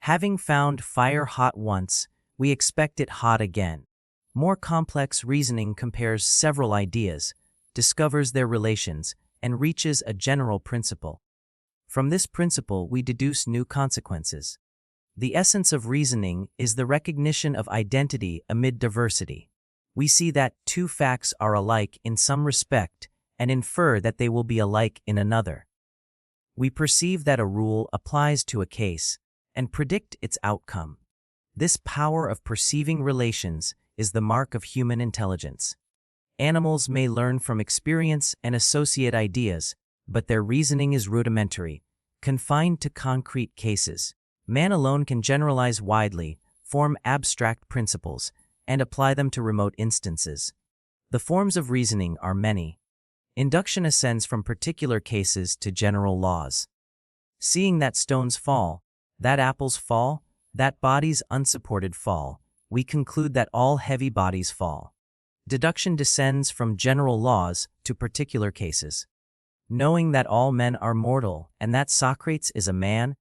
Having found fire hot once, we expect it hot again. More complex reasoning compares several ideas, discovers their relations, and reaches a general principle. From this principle we deduce new consequences. The essence of reasoning is the recognition of identity amid diversity. We see that two facts are alike in some respect and infer that they will be alike in another. We perceive that a rule applies to a case and predict its outcome. This power of perceiving relations is the mark of human intelligence. Animals may learn from experience and associate ideas, but their reasoning is rudimentary, confined to concrete cases. Man alone can generalize widely, form abstract principles, and apply them to remote instances. The forms of reasoning are many. Induction ascends from particular cases to general laws. Seeing that stones fall, that apples fall, that bodies unsupported fall, we conclude that all heavy bodies fall. Deduction descends from general laws to particular cases. Knowing that all men are mortal and that Socrates is a man,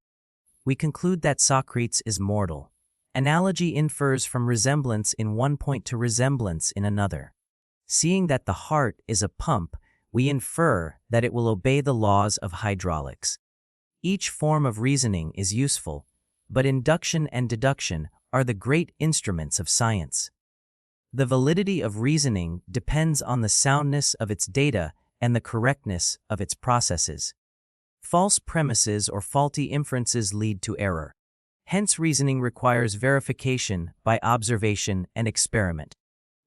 we conclude that Socrates is mortal. Analogy infers from resemblance in one point to resemblance in another. Seeing that the heart is a pump, we infer that it will obey the laws of hydraulics. Each form of reasoning is useful, but induction and deduction are the great instruments of science. The validity of reasoning depends on the soundness of its data and the correctness of its processes. False premises or faulty inferences lead to error. Hence, reasoning requires verification by observation and experiment.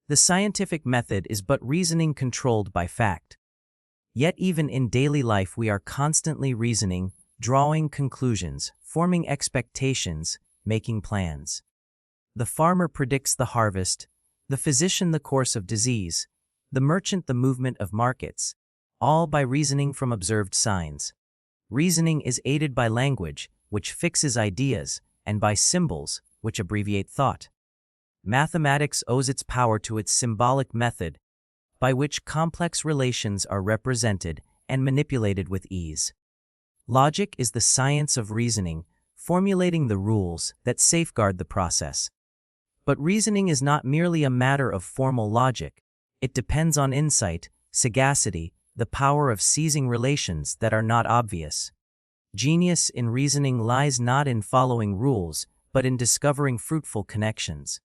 The scientific method is but reasoning controlled by fact. Yet even in daily life we are constantly reasoning, drawing conclusions, forming expectations, making plans. The farmer predicts the harvest, the physician the course of disease, the merchant the movement of markets, all by reasoning from observed signs. Reasoning is aided by language, which fixes ideas, and by symbols, which abbreviate thought. Mathematics owes its power to its symbolic method, by which complex relations are represented and manipulated with ease. Logic is the science of reasoning, formulating the rules that safeguard the process. But reasoning is not merely a matter of formal logic. It depends on insight, sagacity, the power of seizing relations that are not obvious. Genius in reasoning lies not in following rules, but in discovering fruitful connections.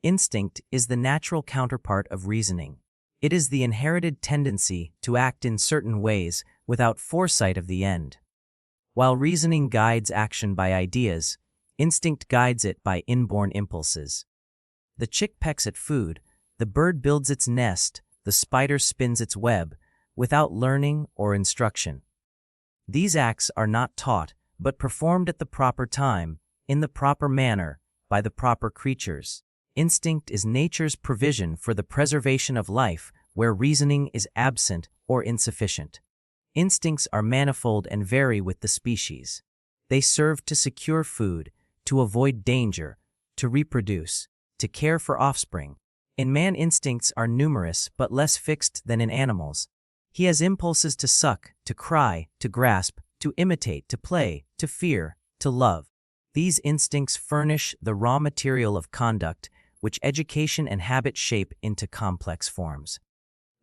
Instinct is the natural counterpart of reasoning. It is the inherited tendency to act in certain ways without foresight of the end. While reasoning guides action by ideas, instinct guides it by inborn impulses. The chick pecks at food, the bird builds its nest, the spider spins its web, without learning or instruction. These acts are not taught, but performed at the proper time, in the proper manner, by the proper creatures. Instinct is nature's provision for the preservation of life where reasoning is absent or insufficient. Instincts are manifold and vary with the species. They serve to secure food, to avoid danger, to reproduce, to care for offspring. In man, instincts are numerous but less fixed than in animals. He has impulses to suck, to cry, to grasp, to imitate, to play, to fear, to love. These instincts furnish the raw material of conduct, which education and habit shape into complex forms.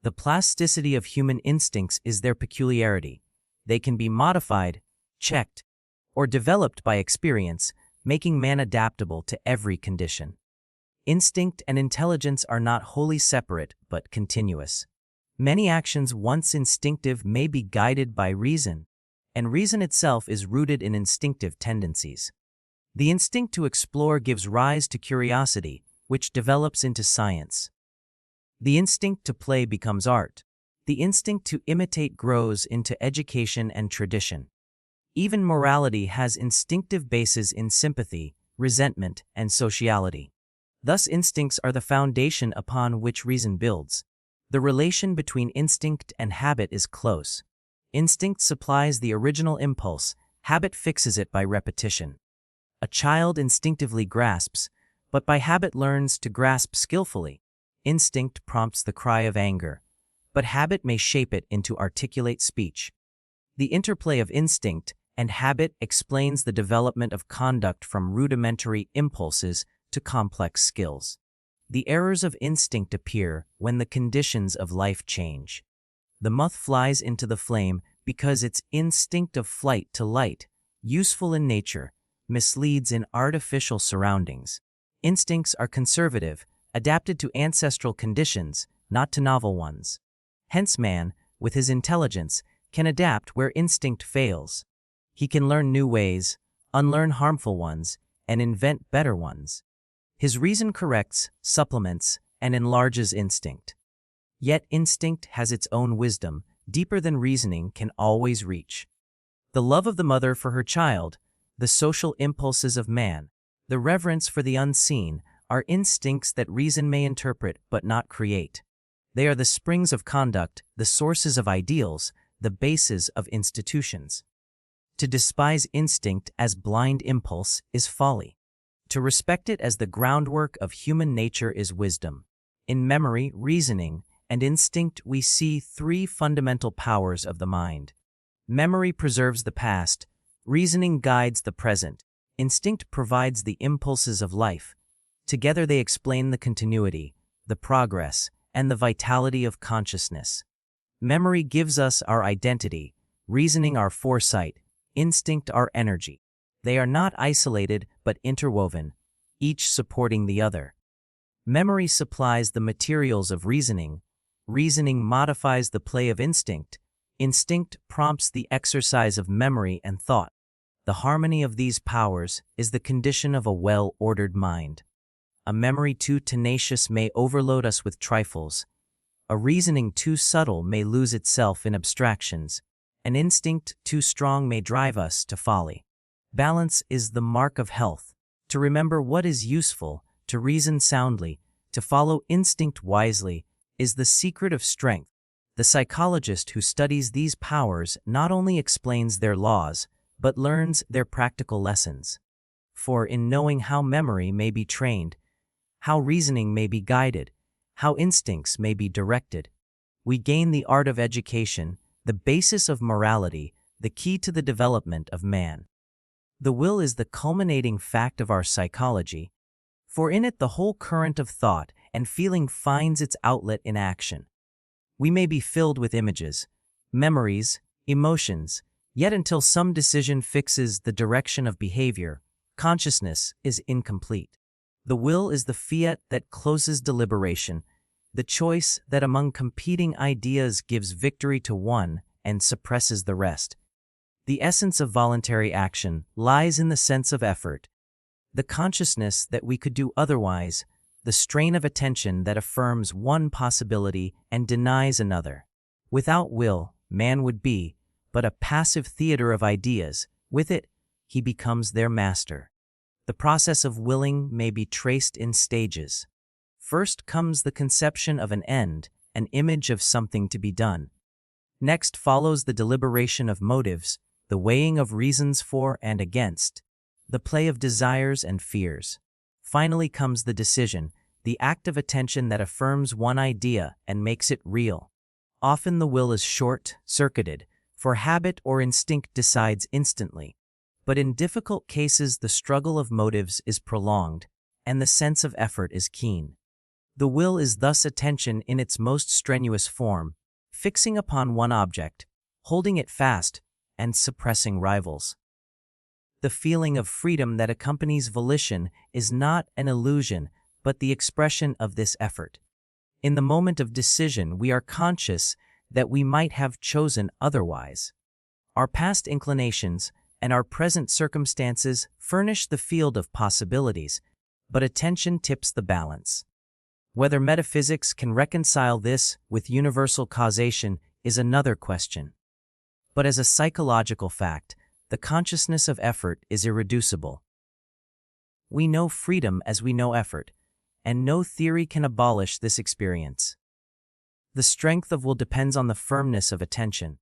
The plasticity of human instincts is their peculiarity. They can be modified, checked, or developed by experience, making man adaptable to every condition. Instinct and intelligence are not wholly separate but continuous. Many actions once instinctive may be guided by reason, and reason itself is rooted in instinctive tendencies. The instinct to explore gives rise to curiosity, which develops into science. The instinct to play becomes art. The instinct to imitate grows into education and tradition. Even morality has instinctive bases in sympathy, resentment, and sociality. Thus, instincts are the foundation upon which reason builds. The relation between instinct and habit is close. Instinct supplies the original impulse, habit fixes it by repetition. A child instinctively grasps, but by habit learns to grasp skillfully. Instinct prompts the cry of anger, but habit may shape it into articulate speech. The interplay of instinct and habit explains the development of conduct from rudimentary impulses to complex skills. The errors of instinct appear when the conditions of life change. The moth flies into the flame because its instinct of flight to light, useful in nature, misleads in artificial surroundings. Instincts are conservative, adapted to ancestral conditions, not to novel ones. Hence man, with his intelligence, can adapt where instinct fails. He can learn new ways, unlearn harmful ones, and invent better ones. His reason corrects, supplements, and enlarges instinct. Yet instinct has its own wisdom, deeper than reasoning can always reach. The love of the mother for her child, the social impulses of man, the reverence for the unseen, are instincts that reason may interpret but not create. They are the springs of conduct, the sources of ideals, the bases of institutions. To despise instinct as blind impulse is folly. To respect it as the groundwork of human nature is wisdom. In memory, reasoning, and instinct we see three fundamental powers of the mind. Memory preserves the past, reasoning guides the present, instinct provides the impulses of life. Together they explain the continuity, the progress, and the vitality of consciousness. Memory gives us our identity, reasoning our foresight, instinct our energy. They are not isolated but interwoven, each supporting the other. Memory supplies the materials of reasoning, reasoning modifies the play of instinct, instinct prompts the exercise of memory and thought. The harmony of these powers is the condition of a well-ordered mind. A memory too tenacious may overload us with trifles. A reasoning too subtle may lose itself in abstractions. An instinct too strong may drive us to folly. Balance is the mark of health. To remember what is useful, to reason soundly, to follow instinct wisely, is the secret of strength. The psychologist who studies these powers not only explains their laws, but learns their practical lessons. For in knowing how memory may be trained, how reasoning may be guided, how instincts may be directed, we gain the art of education, the basis of morality, the key to the development of man. The will is the culminating fact of our psychology, for in it the whole current of thought and feeling finds its outlet in action. We may be filled with images, memories, emotions, yet until some decision fixes the direction of behavior, consciousness is incomplete. The will is the fiat that closes deliberation, the choice that among competing ideas gives victory to one and suppresses the rest. The essence of voluntary action lies in the sense of effort, the consciousness that we could do otherwise, the strain of attention that affirms one possibility and denies another. Without will, man would be but a passive theater of ideas. With it, he becomes their master. The process of willing may be traced in stages. First comes the conception of an end, an image of something to be done. Next follows the deliberation of motives, the weighing of reasons for and against, the play of desires and fears. Finally comes the decision, the act of attention that affirms one idea and makes it real. Often the will is short-circuited, for habit or instinct decides instantly. But in difficult cases the struggle of motives is prolonged, and the sense of effort is keen. The will is thus attention in its most strenuous form, fixing upon one object, holding it fast, and suppressing rivals. The feeling of freedom that accompanies volition is not an illusion, but the expression of this effort. In the moment of decision, we are conscious that we might have chosen otherwise. Our past inclinations and our present circumstances furnish the field of possibilities, but attention tips the balance. Whether metaphysics can reconcile this with universal causation is another question. But as a psychological fact, the consciousness of effort is irreducible. We know freedom as we know effort, and no theory can abolish this experience. The strength of will depends on the firmness of attention.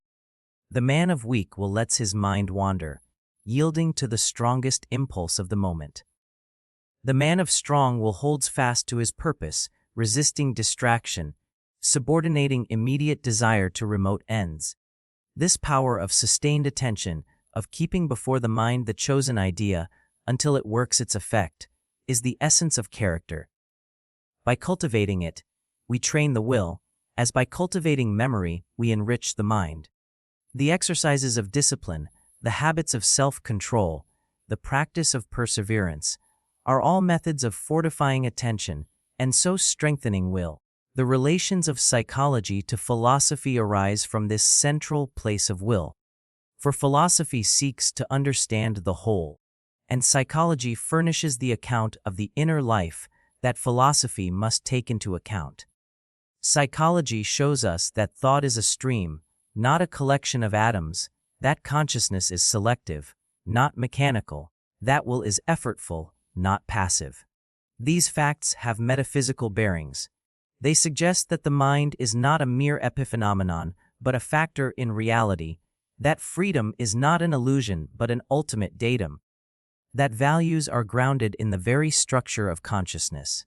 The man of weak will lets his mind wander, yielding to the strongest impulse of the moment. The man of strong will holds fast to his purpose, resisting distraction, subordinating immediate desire to remote ends. This power of sustained attention, of keeping before the mind the chosen idea until it works its effect, is the essence of character. By cultivating it, we train the will, as by cultivating memory, we enrich the mind. The exercises of discipline, the habits of self-control, the practice of perseverance, are all methods of fortifying attention and so strengthening will. The relations of psychology to philosophy arise from this central place of will. For philosophy seeks to understand the whole, and psychology furnishes the account of the inner life that philosophy must take into account. Psychology shows us that thought is a stream, not a collection of atoms, that consciousness is selective, not mechanical, that will is effortful, not passive. These facts have metaphysical bearings. They suggest that the mind is not a mere epiphenomenon, but a factor in reality, that freedom is not an illusion but an ultimate datum, that values are grounded in the very structure of consciousness.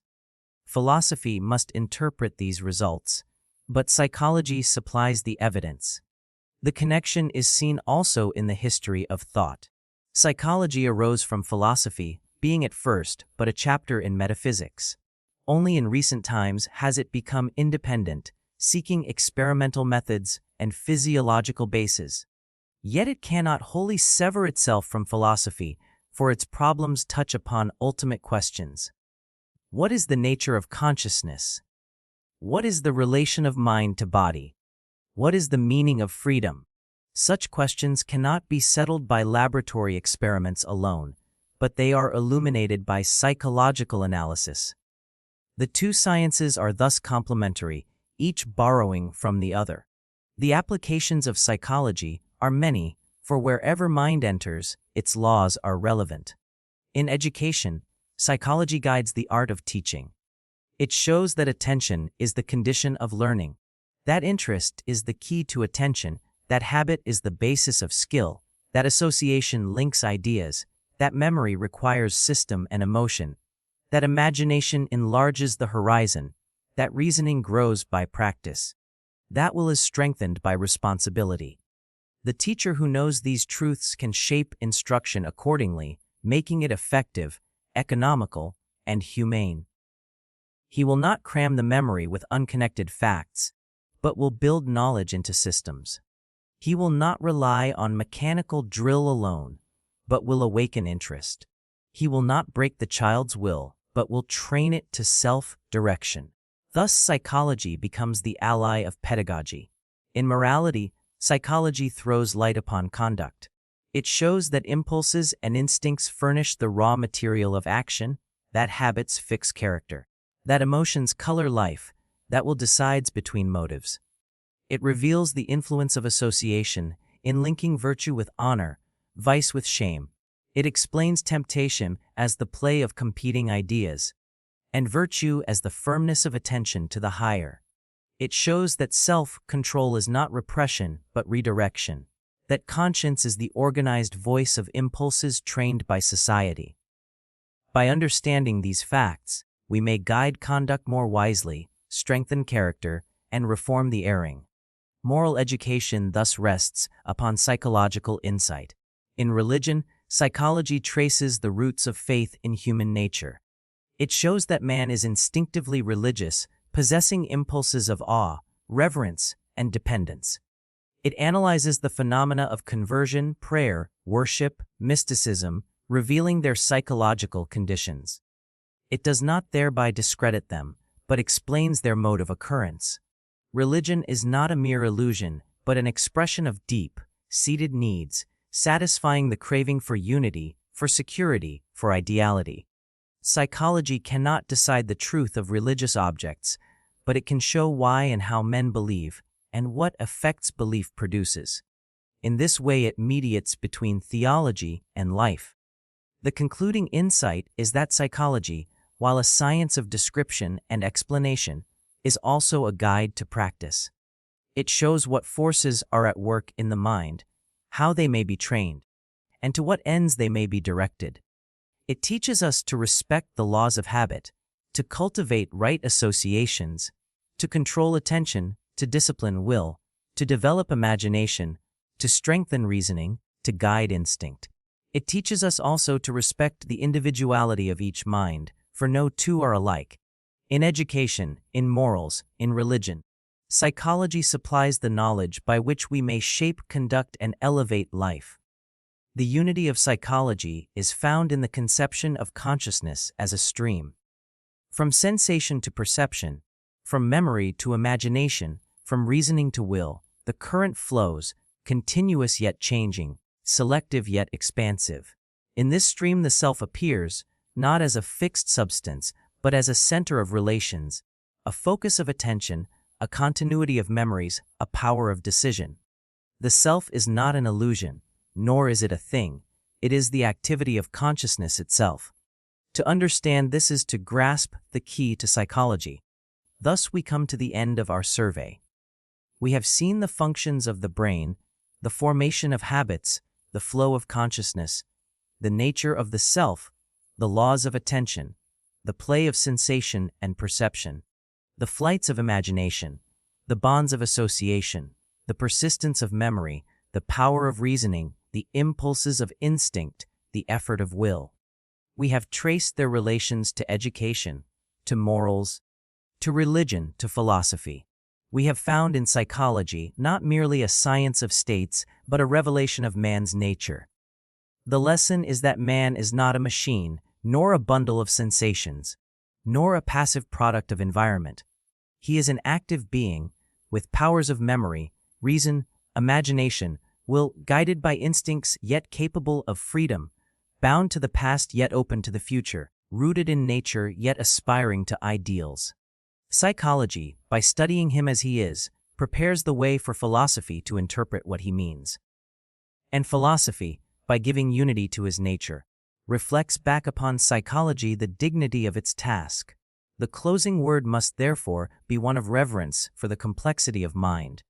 Philosophy must interpret these results, but psychology supplies the evidence. The connection is seen also in the history of thought. Psychology arose from philosophy, being at first but a chapter in metaphysics. Only in recent times has it become independent, seeking experimental methods and physiological bases. Yet it cannot wholly sever itself from philosophy, for its problems touch upon ultimate questions. What is the nature of consciousness? What is the relation of mind to body? What is the meaning of freedom? Such questions cannot be settled by laboratory experiments alone, but they are illuminated by psychological analysis. The two sciences are thus complementary, each borrowing from the other. The applications of psychology are many, for wherever mind enters, its laws are relevant. In education, psychology guides the art of teaching. It shows that attention is the condition of learning, that interest is the key to attention, that habit is the basis of skill, that association links ideas, that memory requires system and emotion, that imagination enlarges the horizon, that reasoning grows by practice, that will is strengthened by responsibility. The teacher who knows these truths can shape instruction accordingly, making it effective, economical, and humane. He will not cram the memory with unconnected facts, but will build knowledge into systems. He will not rely on mechanical drill alone, but will awaken interest. He will not break the child's will, but will train it to self-direction. Thus, psychology becomes the ally of pedagogy. In morality, psychology throws light upon conduct. It shows that impulses and instincts furnish the raw material of action, that habits fix character, that emotions color life, that will decides between motives. It reveals the influence of association in linking virtue with honor, vice with shame. It explains temptation as the play of competing ideas, and virtue as the firmness of attention to the higher. It shows that self-control is not repression but redirection, that conscience is the organized voice of impulses trained by society. By understanding these facts, we may guide conduct more wisely, strengthen character, and reform the erring. Moral education thus rests upon psychological insight. In religion, psychology traces the roots of faith in human nature. It shows that man is instinctively religious, possessing impulses of awe, reverence, and dependence. It analyzes the phenomena of conversion, prayer, worship, mysticism, revealing their psychological conditions. It does not thereby discredit them, but explains their mode of occurrence. Religion is not a mere illusion, but an expression of deep, seated needs, satisfying the craving for unity, for security, for ideality. Psychology cannot decide the truth of religious objects, but it can show why and how men believe, and what effects belief produces. In this way it mediates between theology and life. The concluding insight is that psychology, while a science of description and explanation, is also a guide to practice. It shows what forces are at work in the mind, how they may be trained, and to what ends they may be directed. It teaches us to respect the laws of habit, to cultivate right associations, to control attention, to discipline will, to develop imagination, to strengthen reasoning, to guide instinct. It teaches us also to respect the individuality of each mind, for no two are alike. In education, in morals, in religion, psychology supplies the knowledge by which we may shape, conduct, and elevate life. The unity of psychology is found in the conception of consciousness as a stream. From sensation to perception, from memory to imagination, from reasoning to will, the current flows, continuous yet changing, selective yet expansive. In this stream the self appears, not as a fixed substance, but as a center of relations, a focus of attention, a continuity of memories, a power of decision. The self is not an illusion, nor is it a thing. It is the activity of consciousness itself. To understand this is to grasp the key to psychology. Thus we come to the end of our survey. We have seen the functions of the brain, the formation of habits, the flow of consciousness, the nature of the self, the laws of attention, the play of sensation and perception, the flights of imagination, the bonds of association, the persistence of memory, the power of reasoning, the impulses of instinct, the effort of will. We have traced their relations to education, to morals, to religion, to philosophy. We have found in psychology not merely a science of states, but a revelation of man's nature. The lesson is that man is not a machine, nor a bundle of sensations, nor a passive product of environment. He is an active being, with powers of memory, reason, imagination, will, guided by instincts yet capable of freedom, bound to the past yet open to the future, rooted in nature yet aspiring to ideals. Psychology, by studying him as he is, prepares the way for philosophy to interpret what he means. And philosophy, by giving unity to his nature, reflects back upon psychology the dignity of its task. The closing word must therefore be one of reverence for the complexity of mind.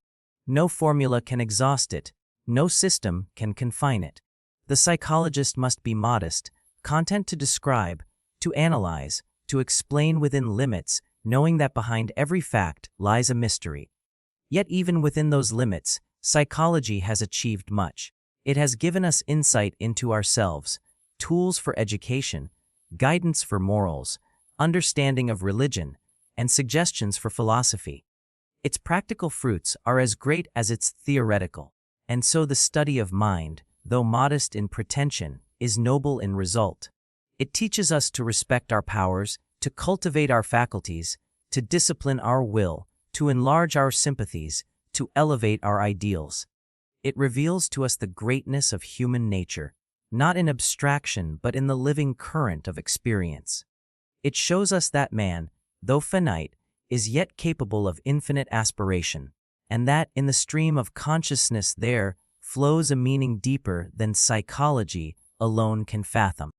No formula can exhaust it, no system can confine it. The psychologist must be modest, content to describe, to analyze, to explain within limits, knowing that behind every fact lies a mystery. Yet even within those limits, psychology has achieved much. It has given us insight into ourselves, tools for education, guidance for morals, understanding of religion, and suggestions for philosophy. Its practical fruits are as great as its theoretical, and so the study of mind, though modest in pretension, is noble in result. It teaches us to respect our powers, to cultivate our faculties, to discipline our will, to enlarge our sympathies, to elevate our ideals. It reveals to us the greatness of human nature, not in abstraction but in the living current of experience. It shows us that man, though finite, is yet capable of infinite aspiration, and that in the stream of consciousness there flows a meaning deeper than psychology alone can fathom.